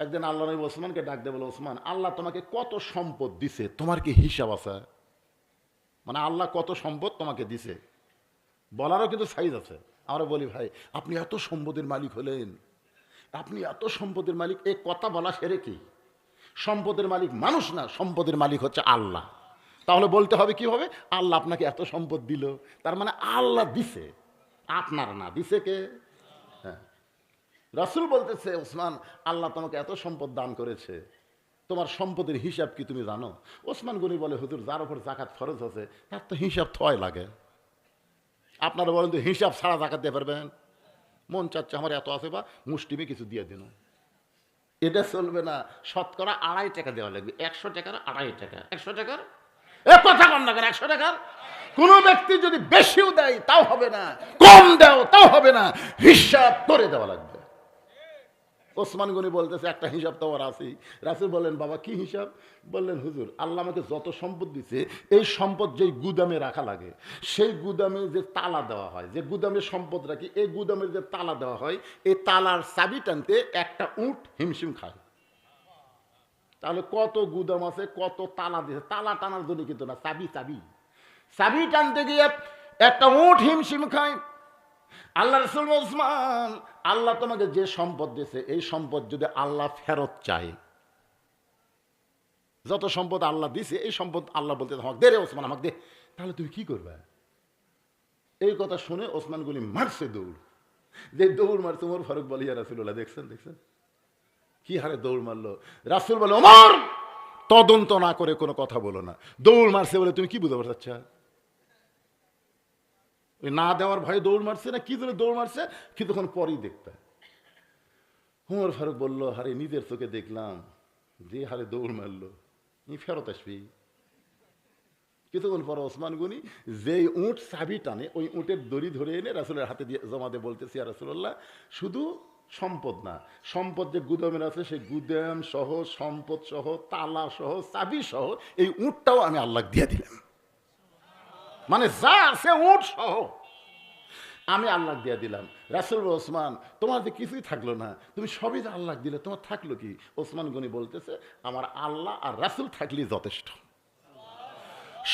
একদিন আল্লাহ নবী ওসমানকে ডাক দিয়ে বলে, ওসমান, আল্লাহ তোমাকে কত সম্পদ দিছে, তোমার কি হিসাব আছে? মানে আল্লাহ কত সম্পদ তোমাকে দিছে বলারও কিন্তু সাইজ আছে। আমরা বলি, ভাই আপনি এত সম্পদের মালিক হলেন, আপনি এত সম্পদের মালিক, এই কথা বলা সেরে কি? সম্পদের মালিক মানুষ না, সম্পদের মালিক হচ্ছে আল্লাহ। তাহলে বলতে হবে কি হবে? আল্লাহ আপনাকে এত সম্পদ দিল, তার মানে আল্লাহ দিছে, আপনার না, দিছে কে? হ্যাঁ, রাসূল বলতেছে, ওসমান, আল্লাহ তোমাকে এত সম্পদ দান করেছে, তোমার সম্পদের হিসাব কি তুমি জানো? ওসমান গনি বলে, হুজুর, যার উপর যাকাত ফরজ আছে তার তো হিসাব থয় লাগে। আপনারা বলেন তো, হিসাব ছাড়া যাকাত দিয়ে পারবেন? মন চাচ্ছে আমার এত আছে, বা মুষ্টিমে কিছু দিয়ে দিন, এটা চলবে না। শতকরা 2.5 টাকা দেওয়া লাগবে, 100 টাকার 2.5 টাকা, 100 টাকার কথা কন না কেন? 100 টাকার কোন ব্যক্তি যদি বেশিও দেয় তাও হবে না, কম দাও তাও হবে না, হিসাব করে দেওয়া লাগবে। ওসমান গনি বলতেছে, একটা হিসাব তো আমার আছেই। রাসূল বললেন, বাবা কি হিসাব? বললেন, হুজুর, আল্লাহ আমাকে যত সম্পদ দিছে, এই সম্পদ যেই গুদামে রাখা লাগে, সেই গুদামে যে তালা দেওয়া হয়, যে গুদামে সম্পদ রাখি, এই গুদামের যে তালা দেওয়া হয়, এই তালার চাবি টানতে একটা উট হিমশিম খায়। তাহলে কত গুদাম আছে, কত তালা দিয়েছে, তালা টানার জন্য কিন্তু না, চাবি চাবি চাবি টানতে গিয়ে একটা উট হিমশিম খায়। আল্লাহ রাসূল ওসমান, আল্লাহ তোমাকে যে সম্পদ দিয়েছে এই সম্পদ যদি আল্লাহ ফেরত চায়, যত সম্পদ আল্লাহ দিছে এই সম্পদ আল্লাহ বলতে আমাকে দে রে ওসমান, আমাকে দে, তাহলে তুমি কি করবে? এই কথা শুনে ওসমান গনি মারছে দৌড়। যে দৌড় মারছে ওমর ফারুক বলে, ইয়া রাসূলুল্লাহ, দেখছেন দেখছেন কি হারে দৌড় মারলো। রাসূল বলে, ওমর তদন্ত না করে কোনো কথা বলো না। দৌড় মারছে বলে তুমি কি বুঝতে পারছ? ওই না দেওয়ার ভয়ে দৌড় মারছে না কি জন্য দৌড় মারছে কিছুক্ষণ পরেই দেখতে। ওমর ফারুক বলল, হারে নিজের চোখে দেখলাম যে হারে দৌড় মারলো, ফেরত আসবি। কিছুক্ষণ পর ওসমান গনি যেই উঁট চাবি টানে ওই উঁটের দড়ি ধরে এনে রাসূলের হাতে দিয়ে জমাতে বলতেছি, ইয়া রাসূলুল্লাহ, শুধু সম্পদ না, সম্পদ যে গুদামের আছে সেই গুদাম সহ, সম্পদ সহ, তালা সহ, চাবি সহ এই উঁটটাও আমি আল্লাহ দিয়ে দিলাম। মানে যা আছে উঁট সহ আমি আল্লাহ দিয়ে দিলাম। রাসূল, ওসমান, তোমার যে কিছুই থাকলো না, তুমি সবই যে আল্লাহ দিলে, তোমার থাকলো কি? ওসমান গনি বলতেছে, আমার আল্লাহ আর রাসূল থাকলেই যথেষ্ট।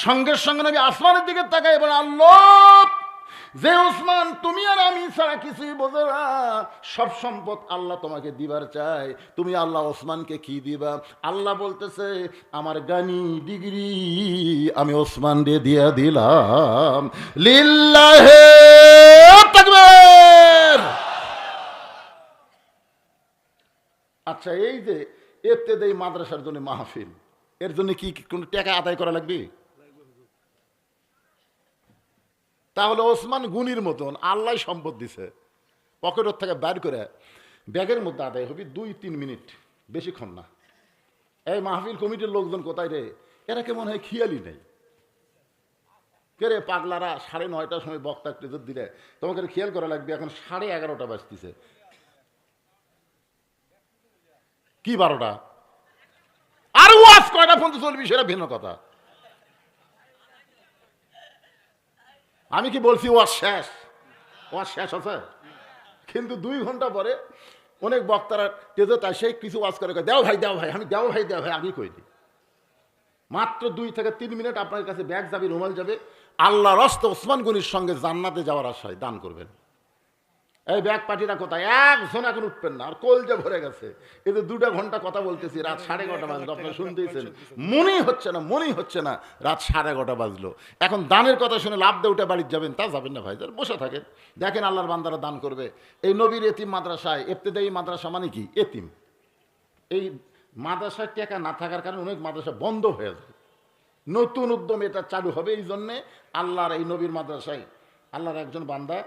সঙ্গে সঙ্গে নবী আসমানের দিকে তাকায় এবং আল্লাহ, যে ওসমান তুমি আর আমি ছাড়া কিছুই বোঝো না, সব সম্পদ আল্লাহ তোমাকে দিবার চাই, তুমি আল্লাহ ওসমানকে কি দিবা? আল্লাহ বলতেছে, আমার গানি ডিগ্রি আমি ওসমান দিয়ে দিলাম। লিল্লাহে তাকবীর। আচ্ছা, এই যে ইবতেদায়ী মাদ্রাসার জন্য মাহফিল, এর জন্য কি কোনো টাকা আদায় করা লাগবে? তাহলে ওসমান গুনির মতন আল্লাহ সম্পদ দিছে, পকেটের থেকে বের করে ব্যাগের মধ্যে আদায় হবে 2-3 মিনিট, বেশিক্ষণ না। এই মাহফিল কমিটির লোকজন কোথায় রে? এরা কেমন হয় খেয়ালই নেই। কে রে পাগলারা, 9:30টার সময় বক্তা একটু দিলে তোমাকে খেয়াল করা লাগবে, এখন 11:30 বাজতেছে। কি 12টা? আর ওয়াজ কয়টা পর্যন্ত চলবি সেটা ভিন্ন কথা। আমি কি বলছি ওয়াজ শেষ? ওয়াজ শেষ আছে, কিন্তু 2 ঘন্টা পরে অনেক বক্তারা তেজো তাই সেই কিছু ওয়াজ করে, দেও ভাই দেও ভাই, আমি দেও ভাই আগেই কই দিই। মাত্র 2 থেকে 3 মিনিট আপনার কাছে ব্যাগ যাবে, রুমাল যাবে, আল্লাহ রাস্তে ওসমান গনির সঙ্গে জান্নাতে যাওয়ার আশায় দান করবেন। এই ব্যাগ পার্টিরা কোথায়? একজন এখন উঠবেন না, আর কলজা ভরে গেছে। এই যে 2 ঘন্টা কথা বলতেছি, রাত 11:30 বাজলো, আপনারা শুনতেইছেন, মনেই হচ্ছে না রাত 11:30 বাজলো। এখন দানের কথা শুনে লাভ দিয়ে উঠে বাড়িতে যাবেন, তা যাবেন না ভাই, বসে থাকেন, দেখেন আল্লাহর বান্দারা দান করবে। এই নবীর এতিম মাদ্রাসায়, ইবতেদায়ী মাদ্রাসা মানে কি? এতিম। এই মাদ্রাসায় টাকা না থাকার কারণে অনেক মাদ্রাসা বন্ধ হয়ে যায়। নতুন উদ্যম এটা চালু হবে, এই জন্যে আল্লাহর এই নবীর মাদ্রাসায় আল্লাহর একজন বান্দা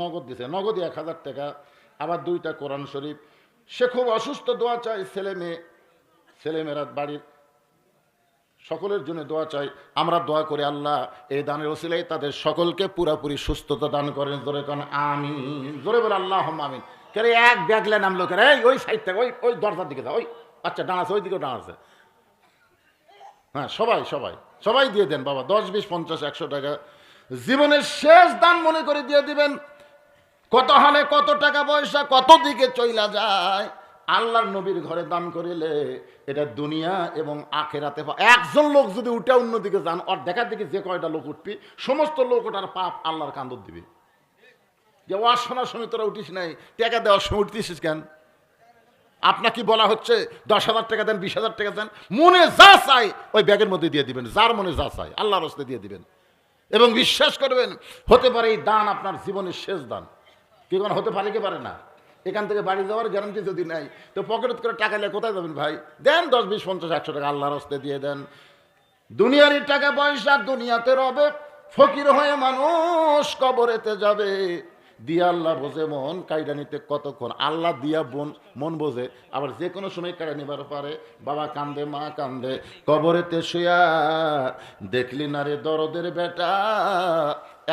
নগদ দিছে, নগদ 1000 টাকা, আবার 2টা কোরআন শরীফ। সে খুব অসুস্থ, দোয়া চাই, ছেলেমেয়েরা বাড়ির সকলের জন্য দোয়া চাই। আমরা দোয়া করি আল্লাহ এই দানের ওসিলায় তাদের সকলকে পুরাপুরি সুস্থতা দান করেন। জোরে কোন আমিন, জোরে বলে আল্লাহুম্মা আমিন। কে এক ব্যাগলে নামলো কে? ওই সাইড থেকে ওই দরজার দিকে যাও, ওই আচ্ছা ডান আছে, ওই দিকেও ডান আছে। হ্যাঁ, সবাই দিয়ে দেন বাবা, 10, 20, 50, 100 টাকা জীবনের শেষ দান মনে করে দিয়ে দিবেন। কত হালে কত টাকা পয়সা কত দিকে চইলা যায়, আল্লাহর নবীর ঘরে দান করিলে এটা দুনিয়া এবং আখেরাতে। একজন লোক যদি উঠে অন্যদিকে যান, ওর দেখার দিকে যে কয়টা লোক উঠবি, সমস্ত লোক ওটার পাপ আল্লাহর কান্দর দিবে। যে ওয়াজ শোনার সময় তোরা উঠিস নাই, টাকা দেওয়ার সময় উঠতেছিস কেন? আপনাকে বলা হচ্ছে 10,000 টাকা দেন, 20,000 টাকা দেন, মনে যা চাই ওই ব্যাগের মধ্যে দিয়ে দিবেন, যার মনে যা চাই আল্লাহর রাস্তায় দিয়ে দিবেন। এবং বিশ্বাস করবেন, হতে পারে এই দান আপনার জীবনের শেষ দান। কি কোনো হতে পারে কি পারে না? এখান থেকে বাড়ি যাওয়ার গ্যারান্টি যদি নাই, তো পকেট করে টাকা নিয়ে কোথায় যাবেন ভাই? দেন 10, 20, 50, 100 টাকা আল্লাহর রাস্তায় দিয়ে দেন। দুনিয়ারই টাকা পয়সা দুনিয়াতে রবে, ফকির হয়ে মানুষ কবরেতে যাবে। দিয়া আল্লাহ বোঝে মন, কাইডা নিতে কতক্ষণ। আল্লাহ দিয়া মন বোঝে, আবার যে কোনো সময় কাইডা নিবার পারে। বাবা কান্দে, মা কান্দে, কবরেতে শুয়া দেখলি না রে দরদের বেটা,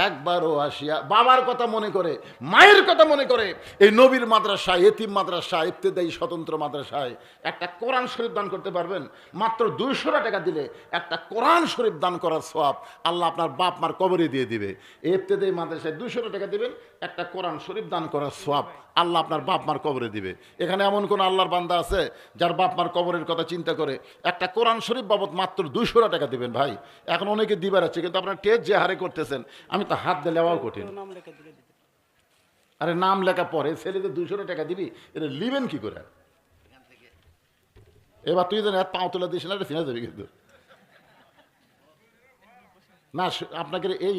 একবারও আসিয়া বাবার কথা মনে করে, মায়ের কথা মনে করে এই নবীর মাদ্রাসায়, এতিম মাদ্রাসায়, ইবতেদায়ী স্বতন্ত্র মাদ্রাসায় একটা কোরআন শরীফ দান করতে পারবেন। মাত্র 200 টাকা দিলে একটা কোরআন শরীফ দান করার সওয়াব আল্লাহ আপনার বাপ মার কবরে দিয়ে দিবে। ইবতেদায়ী মাদ্রাসায় 200 টাকা দিবেন, একটা কোরআন শরীফ দান করার সওয়াব আল্লাহ আপনার বাপ মার কবরে দিবে। এখানে এমন কোন আল্লাহর বান্দা আছে যার বাপ মার কবরের কথা চিন্তা করে একটা কোরআন শরীফ বাবদ মাত্র 200 টাকা দিবেন? ভাই এখন অনেকে দিবার আছে, কিন্তু আপনার টেস্ট যে হারে করতেছেন, আমি তো হাত দিয়ে লেওয়াও কঠিন। আরে নাম লেখা পরে ছেলেদের 200 টাকা দিবি, এটা লিবেন কি করে? এবার তুই যেন পাও তোলা দিস না, এটা ফিরে যাবি কিন্তু না। আপনাকে এই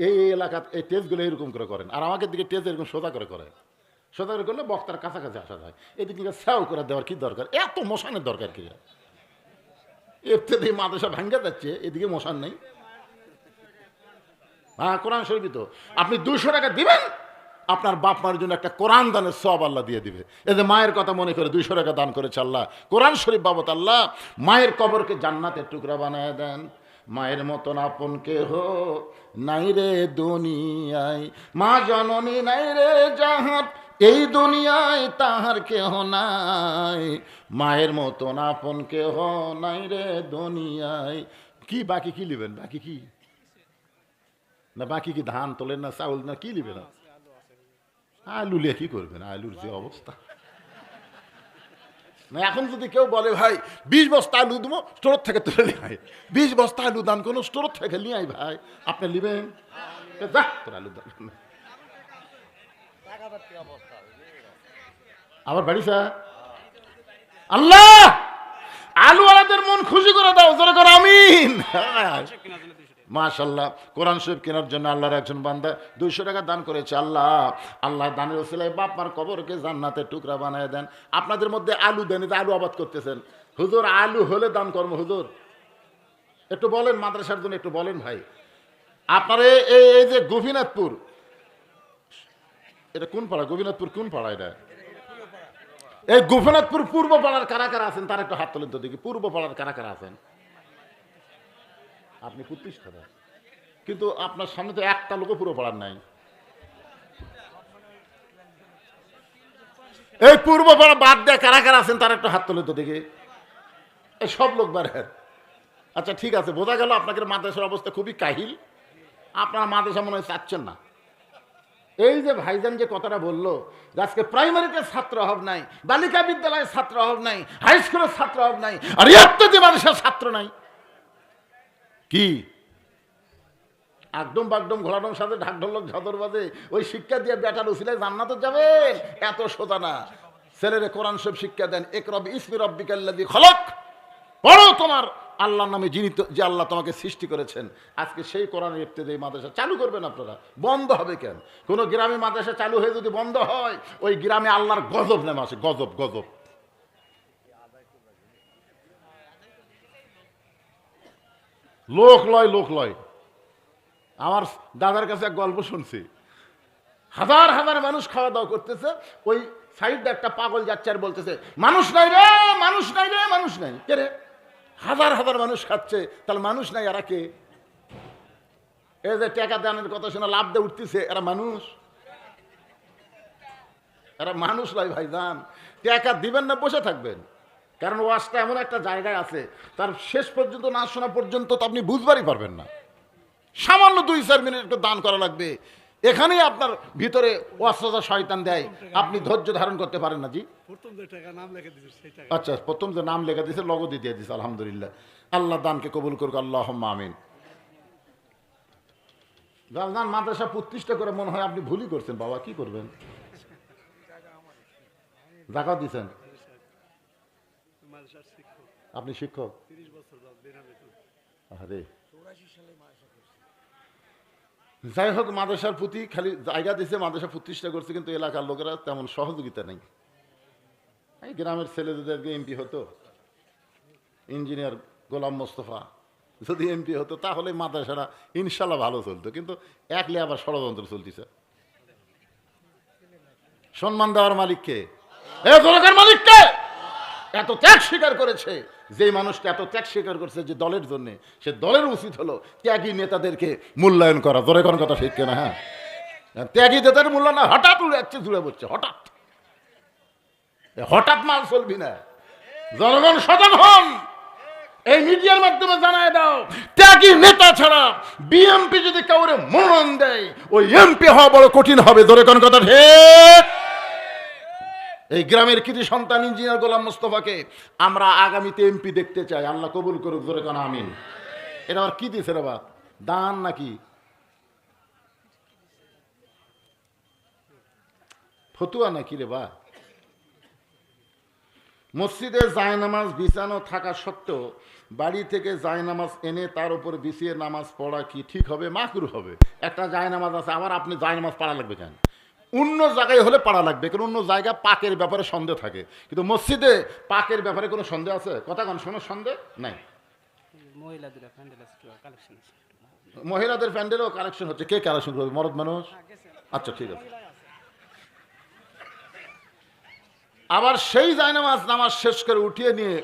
এই এলাকার এই টেস্টগুলো এরকম করে করেন, আর আমাকে দিকে টেস্ট এরকম সোজা করে করে, সোজা করে করলে বক্তার কাছাকাছি আসা যায়। এদিকে স্যাও করে দেওয়ার কি দরকার? এত মশানের দরকার কি? এতে মাদ্রাসা ভাঙ্গা যাচ্ছে, এদিকে মশান নেই। হ্যাঁ, কোরআন শরীফই তো। আপনি 200 টাকা দিবেন, আপনার বাপ মার জন্য একটা কোরআন দানের সওয়াব আল্লাহ দিয়ে দিবে। এই যে মায়ের কথা মনে করে 200 টাকা দান করেছে আল্লাহ, কোরআন শরীফ বাবদ আল্লাহ মায়ের কবরকে জান্নাতের টুকরা বানায় দেন। মায়ের মতন আপন কেহ নাই রে দুনিয়ায়, মা জননী নাই রে যাহার এই দুনিয়ায় তাহার কেহ নাই, মায়ের মতন আপন কেহ নাই রে দুনিয়ায়। কি বাকি কি লিবেন? বাকি কি না, বাকি কি ধান তোলেন না, চাউল না, কি লিবেন? আলু লিয়ে কি করবেন? আলুর যে অবস্থা না, এখন যদি কেউ বলে ভাই 20 বস্তা আলু দেবো, স্টোর থেকে তুলে নিয়ে আয়, 20 বস্তা আলু দান কোনো স্টোর থেকে নিয়ে আয়, ভাই আপনি লিবেন? তোর আলু দান আবার বাড়ি স্যার আল্লাহ আলুওয়ালাদের মন খুশি করে দাও, জোরে করে আমিন। মাশাআল্লাহ, কোরআন শরীফ কেনার জন্য আল্লাহর একজন বান্দা 200 টাকা দান করেছে। আল্লাহ আল্লাহ দানের ওসিলায় বাপ মার কবরকে জান্নাতের টুকরা বানায় দেন। আপনাদের মধ্যে আলু দেন, আলু আবাদ করতেছেন, হুজুর আলু হলে দান কর্ম, হুজুর একটু বলেন মাদ্রাসার জন্য, একটু বলেন ভাই। আপনার এই যে গোপীনাথপুর, এটা কোন পাড়া? গোপীনাথপুর কোন পাড়া? এটা এই গোপীনাথপুর পূর্ব পাড়ার কারা কারা আছেন তার একটু হাত তোলেন তো দেখি। পূর্ব পাড়ার কারা কারা আছেন? আপনি প্রতিষ্ঠাতা, কিন্তু আপনার সামনে তো একটা লোকও পুরো পাড়ার নাই। এই পূর্ব পাড়া বাদ দেয় কারা কারা আছেন তার একটা হাত তোলেন তো দেখি। এই সব লোক বাড়ের। আচ্ছা ঠিক আছে, বোঝা গেল আপনাদের মাদ্রাসার অবস্থা খুবই কাহিল। আপনারা মাদ্রাসা মনে হয় চাচ্ছেন না। এই যে ভাইজান যে কথাটা বললো, আজকে প্রাইমারিতে ছাত্র অভাব নাই, বালিকা বিদ্যালয়ে ছাত্র অভাব নাই, হাই স্কুলের ছাত্র অভাব নাই, আর এত যে মাদ্রাসার ছাত্র নাই, কি একদম বাগডম ঘোলাডম সাথে ঢাক ঢোলক ঝদর বাজে ওই শিক্ষা দিয়ে বেটার উসিলায় জান্নাতে যাবে? এত সোজা না। ছেলেরে কোরআন শরীফ শিক্ষা দেন, ইকরা বিসমি রাব্বিকাল্লাযী খলাক, পড়ো তোমার আল্লাহর নামে, যিনি যে আল্লাহ তোমাকে সৃষ্টি করেছেন। আজকে সেই কোরআনের ইবতেদায়ী মাদ্রাসা চালু করবেন আপনারা, বন্ধ হবে কেন? কোনো গ্রামে মাদ্রাসা চালু হয়ে যদি বন্ধ হয়, ওই গ্রামে আল্লাহর গজব নেমে আসে, গজব গজব। লোক লয় লোক লয়। আমার দাদার কাছে এক গল্প শুনছি, হাজার হাজার মানুষ খাওয়া দাওয়া করতেছে, ওই সাইডে একটা পাগল যাচ্ছে আর বলতেছে মানুষ নাই রে, মানুষ নাই রে, মানুষ নাই। কে রে? হাজার হাজার মানুষ খাচ্ছে, তাহলে মানুষ নাই এরা কে? এই যে টাকা দানের কথা শুনে লাভ দিয়ে উঠতেছে, এরা মানুষ? এরা মানুষ নয় ভাইজান। টাকা দিবেন না, বসে থাকবেন, কারণ ওয়াজটা এমন একটা জায়গায় আছে, তার শেষ পর্যন্ত না শোনা পর্যন্ত তো আপনি বুঝবারই পারবেন না। সামান্য 2-4 মিনিট একটু দান করা লাগবে, এখানেই আপনার ভিতরে ওয়াসওয়াসা শয়তান দেয়, আপনি ধৈর্য ধারণ করতে পারেন না। জি আচ্ছা, প্রথম যে নাম লেখা দিয়েছে লগদি দিয়ে দিয়েছে, আলহামদুলিল্লাহ। আল্লাহ দানকে কবুল করুক, আল্লাহুম্মা আমিন। জান মাদ্রাসা প্রতিষ্ঠা করে মনে হয় আপনি ভুলই করছেন বাবা, কি করবেন? জাকাত দিচ্ছেন? আপনি শিক্ষক? আরে যাই হোক, মাদ্রাসার প্রতি খালি জায়গা দিয়েছে, মাদ্রাসা প্রতিষ্ঠা করছে, কিন্তু এলাকার লোকেরা তেমন সহযোগিতা নেই। এই গ্রামের ছেলেদেরকে এমপি হতো, ইঞ্জিনিয়ার গোলাম মোস্তফা যদি এমপি হতো, তাহলে মাদ্রাসাটা ইনশাল্লাহ ভালো চলতো, কিন্তু একলে আবার ষড়যন্ত্র চলতেছে। সম্মান দেওয়ার মালিককে, মালিককে এত ত্যাগ স্বীকার করেছে, যে মানুষটা এত ত্যাগ স্বীকার করছে যে দলের জন্য, সে দলের উচিত হলো ত্যাগী নেতাদেরকে মূল্যায়ন করা। জোরে কোন কথা ঠিক কিনা? হ্যাঁ, ত্যাগী নেতাদের মূল্যায়ন হঠাৎ উড়ে যাচ্ছে, জুড়ে পড়ছে, হঠাৎ হঠাৎ মাল চলবি না। জনগণ সচেতন হন, এই মিডিয়ার মাধ্যমে জানায় দাও, ত্যাগী নেতা ছাড়া বিএমপি যদি কাউরে মনোনয়ন দেয়, ওই এমপি হওয়া বড় কঠিন হবে। জোরে কোন কথা ঠিক? এই গ্রামের কৃতি সন্তান ইঞ্জিনিয়ার গোলাম মোস্তফাকে আমরা আগামীতে এমপি দেখতে চাই, আল্লাহ কবুল করুক। জোরে কোন আমিন। এটা আবার কি দিয়েছে রে বা, দান নাকি? ফতুয়া নাকি রে বা? মসজিদে জায়নামাজ বিছানো থাকা সত্ত্বেও বাড়ি থেকে জায়নামাজ এনে তার উপর বিছিয়ে নামাজ পড়া কি ঠিক হবে? মাকরুহ হবে। একটা জায়নামাজ আছে, আবার আপনি জায়নামাজ পড়া লাগবে কেন? অন্য জায়গায় হলে পড়া লাগবে, কারণ অন্য জায়গায় পাকের ব্যাপারে সন্দেহ থাকে, কিন্তু মসজিদে পাকের ব্যাপারে কোনো সন্দেহ আছে? কথা কোন শোনো, সন্দেহ নাই। মহিলাদের প্যান্ডেলও কালেকশন হচ্ছে। কে কালেকশন করবে? মরদ মানুষ? আচ্ছা ঠিক আছে। আবার সেই জায়নামাজ নামাজ শেষ করে উঠিয়ে নিয়ে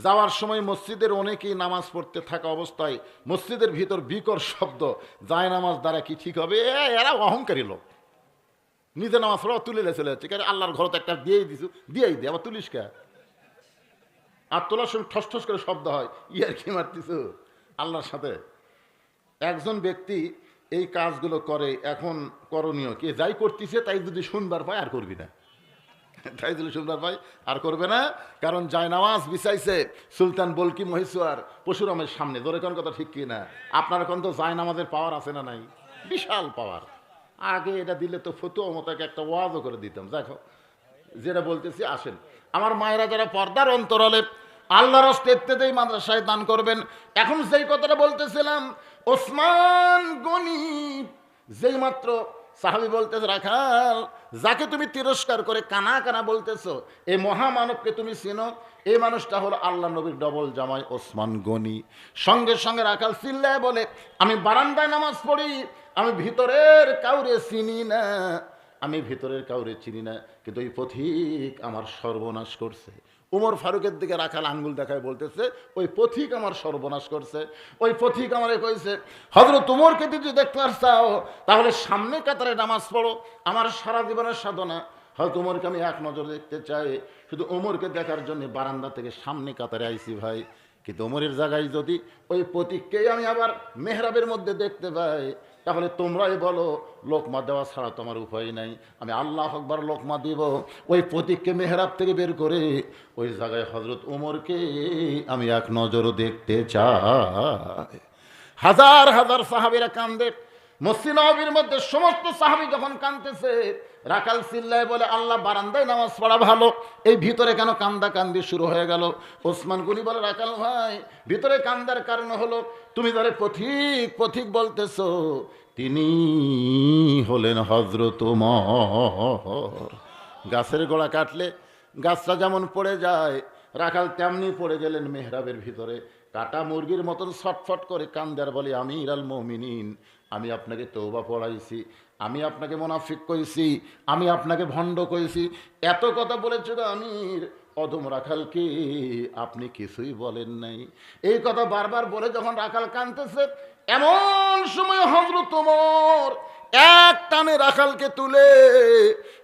যাওয়ার সময় মসজিদের অনেকেই নামাজ পড়তে থাকা অবস্থায় মসজিদের ভিতর বিকট শব্দ, জায়নামাজ দ্বারা কি ঠিক হবে? এরা অহংকারী লোক, নিজে নামাজ পড়া তুলে চলে যাচ্ছে। কারণ আল্লাহর ঘর তো একটা দিয়েই দিছু, দিয়েই দে, আবার তুলিস কে? আর তোলার সময় ঠস ঠস করে শব্দ হয়, ইয়ার কি মারতিছু আল্লাহর সাথে? একজন ব্যক্তি এই কাজগুলো করে, এখন করণীয় কি? যাই করতেছে তাই যদি শুনবার পায় আর করবি না, তাই যদি শুনবার পাই আর করবে না। কারণ জায়নামাজ বিছাইছে সুলতান বলকি মহিষুয়ার পশুরামের সামনে। ধরে কোন কথা ঠিক কি না? আপনার এখন তো জায়নামাজের পাওয়ার আছে না নাই? বিশাল পাওয়ার। আগে এটা দিলে তো ফতুয়া মতাকে একটা ওয়াজও করে দিতাম। দেখো যেটা বলতেছি, আসেন আমার মায়েরা যারা পর্দার অন্তরালে আল্লাহর রাস্তায় ইত্তেদায়ী মাদ্রাসায় দান করবেন। এখন যেই কথাটা বলতেছিলাম, ওসমান গনি যেই মাত্র সাহাবী বলতেছে, রাখাল যাকে তুমি তিরস্কার করে কানা কানা বলতেছো, এই মহামানবকে তুমি চিনো? এই মানুষটা হলো আল্লাহ নবীর ডবল জামাই ওসমান গনি। সঙ্গে সঙ্গে রাখাল চিল্লায় বলে, আমি বারান্দায় নামাজ পড়ি, আমি ভিতরের কাউরে চিনি না, আমি ভিতরের কাউরে চিনি না, কিন্তু ওই পথিক আমার সর্বনাশ করছে। উমর ফারুকের দিকে রাখাল আঙ্গুল দেখায় বলতেছে, ওই পথিক আমার সর্বনাশ করছে। ওই পথিক আমারে কইছে, হযরত উমরকে যদি দেখতে চাও তাহলে সামনে কাতারে নামাজ পড়ো। আমার সারা জীবনের সাধনা হয়তো উমরকে আমি এক নজর দেখতে চাই, শুধু উমরকে দেখার জন্য বারান্দা থেকে সামনে কাতারে আইছি ভাই। কিন্তু উমরের জায়গায় যদি ওই পথিককেই আমি আবার মেহরাবের মধ্যে দেখতে পাই, তাহলে তোমরাই বলো লোকমা দেওয়া ছাড়া তোমার উপায় নাই। আমি আল্লাহ আকবার লোকমা দিব, ওই প্রতীককে মেহরাব থেকে বের করে ওই জায়গায় হযরত উমরকে আমি এক নজরও দেখতে চাই। হাজার হাজার সাহাবীরা কান্দে। মসজিদ নববীর মধ্যে সমস্ত সাহাবী যখন কাঁদতেছে, রাখাল চিল্লায় বলে, আল্লাহ বারান্দায় নামাজ পড়া ভালো, এই ভিতরে কেন কান্দা কান্দি শুরু হয়ে গেল? ওসমান গনি বলে, রাখাল ভাই, ভিতরে কান্দার কারণ হলো তুমি যারে পথিক পথিক বলতেছো তিনি হলেন হযরত ওমর। গাছের গোড়া কাটলে গাছটা যেমন পড়ে যায়, রাখাল তেমনি পড়ে গেলেন মেহরাবের ভিতরে। কাটা মুরগির মতন ছটফট করে কান্দার বলে, আমির আল মুমিনিন, আমি আপনাকে তওবা পড়াইছি, আমি আপনাকে মুনাফিক কইছি, আমি আপনাকে ভণ্ড কইছি, এত কথা বলেছিল আমির, অদম রাখালকে আপনি কিছুই বলেন নাই। এই কথা বারবার বলে যখন রাখাল কাঁদতেছে, এমন সময় হযরত ওমর এক টানে রাখালকে তুলে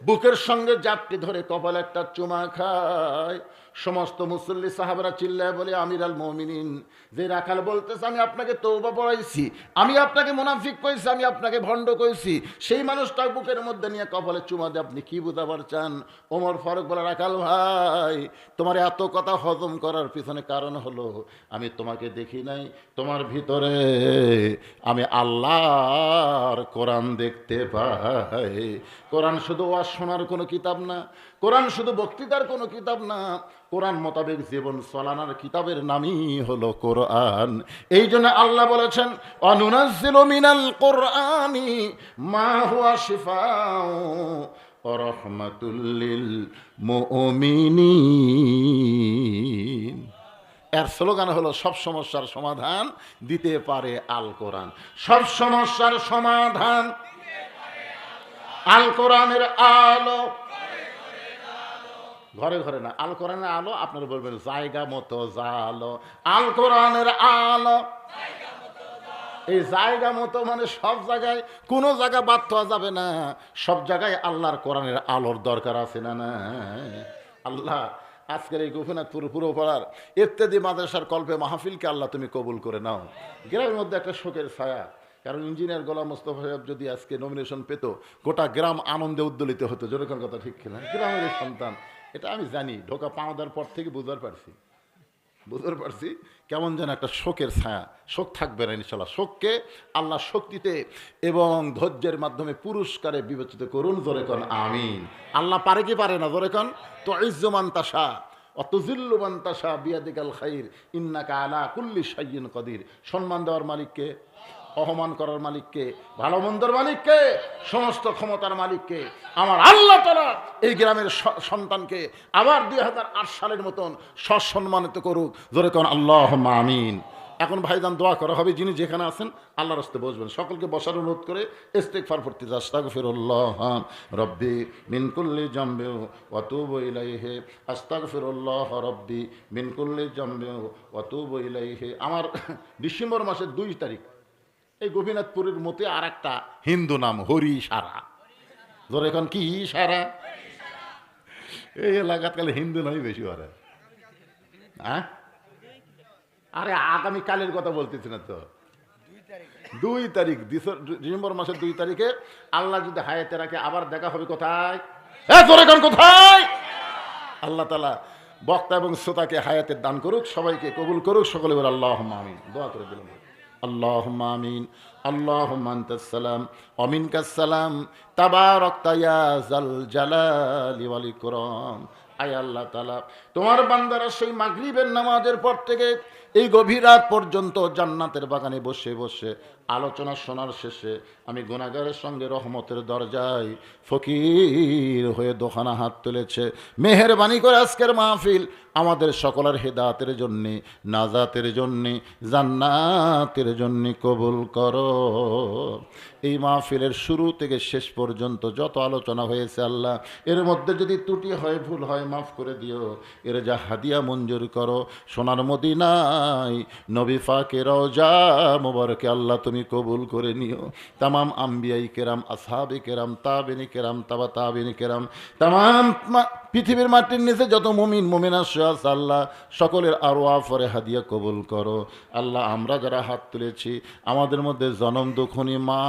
বুকের সঙ্গে জাপটি ধরে কপালে একটা চুমা খায়। সমস্ত মুসল্লি সাহাবারা চিল্লায় বলে, আমির আল মুমিনিন, যে রাখাল বলতেছে আমি আপনাকে তওবা পড়াইছি, আমি আপনাকে মুনাফিক কইছি, আমি আপনাকে ভণ্ড কইছি, সেই মানুষটা বুকের মধ্যে নিয়ে কপালে চুমা দিয়ে আপনি কি বুঝাবার চান? ওমর ফারুক বলে, রাখাল ভাই, তোমার এত কথা হজম করার পিছনে কারণ হলো আমি তোমাকে দেখি নাই, তোমার ভিতরে আমি আল্লাহর কোরআন দেখতে পাই। কোরআন শুধু ওয়াজ শোনার কোনো কিতাব না, কোরআন শুধু বক্তৃতার কোনো কিতাব না, কোরআন মোতাবেক জীবন চলানোর কিতাবের নামই হলো কোরআন। এই জন্য আল্লাহ বলেছেন, অনুনাজ্জিলু মিনাল কোরআনি মা হুয়া শিফাউ ওয়া রাহমাতুল লিল মুমিনিন। এর স্লোগান হলো, সব সমস্যার সমাধান দিতে পারে আল কোরআন। সব সমস্যার সমাধান আল কোরআনের আলো। ঘরে ঘরে না, আল কোরআনের আলো। আপনারা বলবেন জায়গা মতো জালো। আল কোরআনের আলো, এই জায়গা মতো মানে সব জায়গায়, কোনো জায়গা বাদ দেওয়া যাবে না, সব জায়গায় আল্লাহর কোরআনের আলোর দরকার আছে না? না আল্লাহ আজকের এই গোপীনাথপুর পুরোপাড়ার ইত্যাদি মাদ্রাসার কল্পে মাহফিলকে আল্লাহ তুমি কবুল করে নাও। গ্রামের মধ্যে একটা শোকের ছায়া, কারণ ইঞ্জিনিয়ার গোলাম মোস্তফা সাহেব যদি আজকে নমিনেশন পেত, গোটা গ্রাম আনন্দে উদ্দোলিত হতো। যেরকম কথা ঠিক কিনা? গ্রামের সন্তান, এটা আমি জানি, ঢোকা পাওয়ার পর থেকে বুঝতে পারছি। বুঝতে পারছি কেমন যেন একটা শোকের ছায়া, শোক থাকবে না ইনশাল্লাহ। শোককে আল্লাহ শক্তিতে এবং ধৈর্যের মাধ্যমে পুরস্কারে বিবেচিত করুন, জোরে কন আমিন। আল্লাহ পারে কি পারে না, জোরে কন। তো ইজ্জমান তাসা অতজিল্লু মান তাসা বিয়াদিকাল খাইর ইন্নাকা আলা কুল্লি শাইইন কদির। সম্মান দেওয়ার মালিককে, অপমান করার মালিককে, ভালো মন্দর মালিককে, সমস্ত ক্ষমতার মালিককে। আমার আল্লাহ তাআলা এই গ্রামের সন্তানকে আবার 2008 সালের মতন সসম্মানিত করুক, জোরে কোন আল্লাহুম্মা আমিন। এখন ভাইজান দোয়া করা হবে, যিনি যেখানে আছেন আল্লাহর রাস্তায় বসবেন। সকলকে বসার অনুরোধ করে ইস্তিগফার পড়তে যাস। আস্তাগফিরুল্লাহ রব্বি মিন কুল্লি জামবি ওয়া তুবু ইলাইহি, আস্তাগফিরুল্লাহ রব্বি মিন কুল্লি জামবি ওয়া তুবু ইলাইহি। আমার ডিসেম্বর মাসের 2 তারিখ এই গোপীনাথপুরের মতে আর একটা হিন্দু নাম হরি সারা। ধর এখন কি সারা, এই এলাকাত কালে হিন্দু নয় বেশি ওরা। হ্যাঁ, আরে আগামী কালের কথা বলতেছি না তো, 2 তারিখ ডিসেম্বর মাসের 2 তারিখে আল্লাহ যদি হায়াতে রাখে আবার দেখা হবে কোথায়, কোথায়? আল্লাহ তাআলা বক্তা এবং শ্রোতাকে হায়াতের দান করুক, সবাইকে কবুল করুক। সকলে বলে আল্লাহুম্মা আমিন। দোয়া করে দিলাম। আল্লাহুম্মা আমিন। আল্লাহুম্মা আনতাস সালাম ওয়া মিনকাস সালাম তাবারাকতা ইয়া যাল জালালি ওয়াল ইকরাম। আয় আল্লাহ তাআলা, তোমার বান্দারা সেই মাগরিবের নামাজের পর থেকে এই গভীর রাত পর্যন্ত জান্নাতের বাগানে বসে বসে আলোচনা শোনার শেষে আমি গুনাহগারের সঙ্গে রহমতের দরজায় ফকির হয়ে দোখানা হাত তুলেছে। মেহেরবানি করে আজকের মাহফিল আমাদের সকলের হেদায়েতের জন্যে, নাজাতের জন্যে, জান্নাতের জন্যে কবুল করো। এই মাহফিলের শুরু থেকে শেষ পর্যন্ত যত আলোচনা হয়েছে আল্লাহ, এর মধ্যে যদি ত্রুটি হয়, ভুল হয়, মাফ করে দিও। এর যা হাদিয়া মঞ্জুর করো সোনার মদিনায় নবী পাকের রওজা মুবারকে আল্লাহ তুমি কবুল করে নিও। তামাম আম্বিয়াই কেরাম, আসহাবে কেরাম, তাবেনি কেরাম, তাবা তাবেনি কেরাম, তামাম পৃথিবীর মাটির নিচে যত মুমিন মুমিনা আছে আল্লাহ সকলের আরওয়াহ ফরে হাদিয়া কবুল করো। আল্লাহ আমরা যারা হাত তুলেছি আমাদের মধ্যে জনম দুঃখনী মা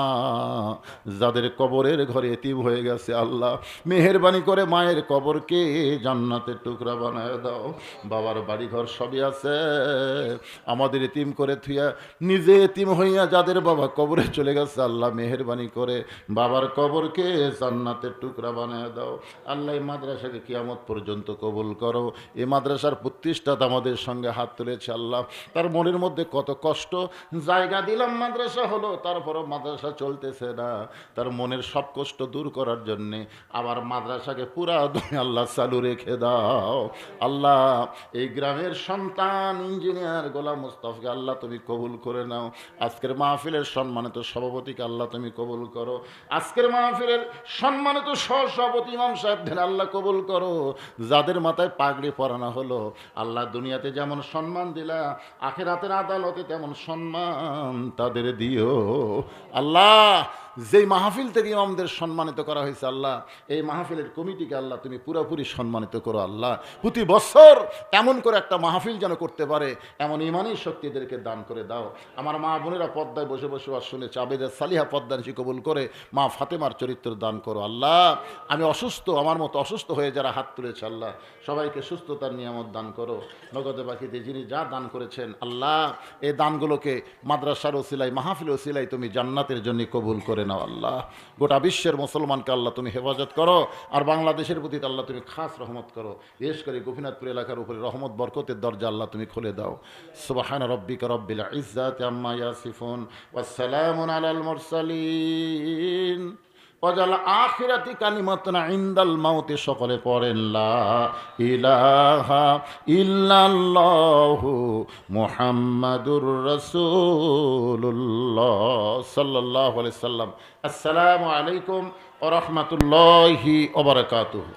যাদের কবরের ঘরে এতিম হয়ে গেছে আল্লাহ মেহেরবানি করে মায়ের কবরকে জান্নাতের টুকরা বানায় দাও। বাবার বাড়ি ঘর সবই আছে, আমাদের এতিম করে থুইয়া নিজে এতিম হইয়া যাদের বাবা কবরে চলে গেছে আল্লাহ মেহেরবানি করে বাবার কবরকে জান্নাতের টুকরা বানায় দাও। আল্লাহ এই মাদ্রাসাকে কিয়ামত পর্যন্ত কবুল করো। এই মাদ্রাসার প্রতিষ্ঠাতা আমাদের সঙ্গে হাত তুলেছে আল্লাহ, তার মনের মধ্যে কত কষ্ট, জায়গা দিলাম মাদ্রাসা হলো তারপরও মাদ্রাসা চলতেছে না, তার মনের সব কষ্ট দূর করার জন্যে আবার মাদ্রাসাকে পুরা আল্লাহ চালু রেখে দাও। আল্লাহ এই গ্রামের সন্তান ইঞ্জিনিয়ার গোলাম মুস্তাফাকে আল্লাহ তুমি কবুল করে নাও। আজকের মাহফিলের সম্মানিত সভাপতিকে আল্লাহ তুমি কবুল করো। আজকের মাহফিলের সম্মানিত সভাপতি ইমাম সাহেবদের আল্লাহ কবুল করো। যাদের মাথায় পাগড়ি পরানো হলো আল্লাহ দুনিয়াতে যেমন সম্মান দিলা আখিরাতের আদালতে তেমন সম্মান তাদের দিও। আল্লাহ যেই মাহফিল থেকে ইমামদের সম্মানিত করা হয়েছে আল্লাহ এই মাহফিলের কমিটিকে আল্লাহ তুমি পুরোপুরি সম্মানিত করো। আল্লাহ প্রতি বছর এমন করে একটা মাহফিল যেন করতে পারে এমন ইমানি শক্তিদেরকে দান করে দাও। আমার মা বোনেরা পর্দায় বসে বসে আর শুনেছে আবেদের সালিহা পদ্মানিসি কবুল করে মা ফাতেমার চরিত্র দান করো। আল্লাহ আমি অসুস্থ, আমার মতো অসুস্থ হয়ে যারা হাত তুলেছে আল্লাহ সবাইকে সুস্থতার নিয়ামত দান করো। নগদে বাকিতে যিনি যা দান করেছেন আল্লাহ এই দানগুলোকে মাদ্রাসার ওসিলাই মাহফিল ওসিলাই তুমি জান্নাতের জন্য কবুল করে নাও। আল্লাহ গোটা বিশ্বের মুসলমানকে আল্লাহ তুমি হেফাজত করো আর বাংলাদেশের প্রতি আল্লাহ তুমি খাস রহমত করো। বিশেষ করে গোপীনাথপুর এলাকার উপরে রহমত বরকতের দরজা আল্লাহ তুমি খুলে দাও। সুবহান রব্বিকা রব্বিল ইজ্জাতি আম্মা ইয়াসিফুন ওয়া সালামুন আলাল মুরসালিন ওয়াজাল আখিরাতি কালিমাতুন ইনদাল মাউতি। সকলে পড়েন লা ইলাহা ইল্লাল্লাহু মুহাম্মাদুর রাসূলুল্লাহ সাল্লাল্লাহু আলাইহি সাল্লাম। আসসালামু আলাইকুম ওয়া রাহমাতুল্লাহি ওয়া বারাকাতুহু।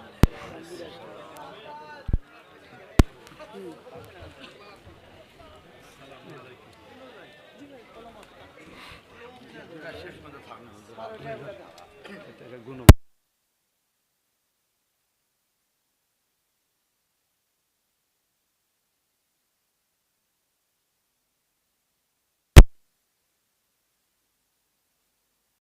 গুণ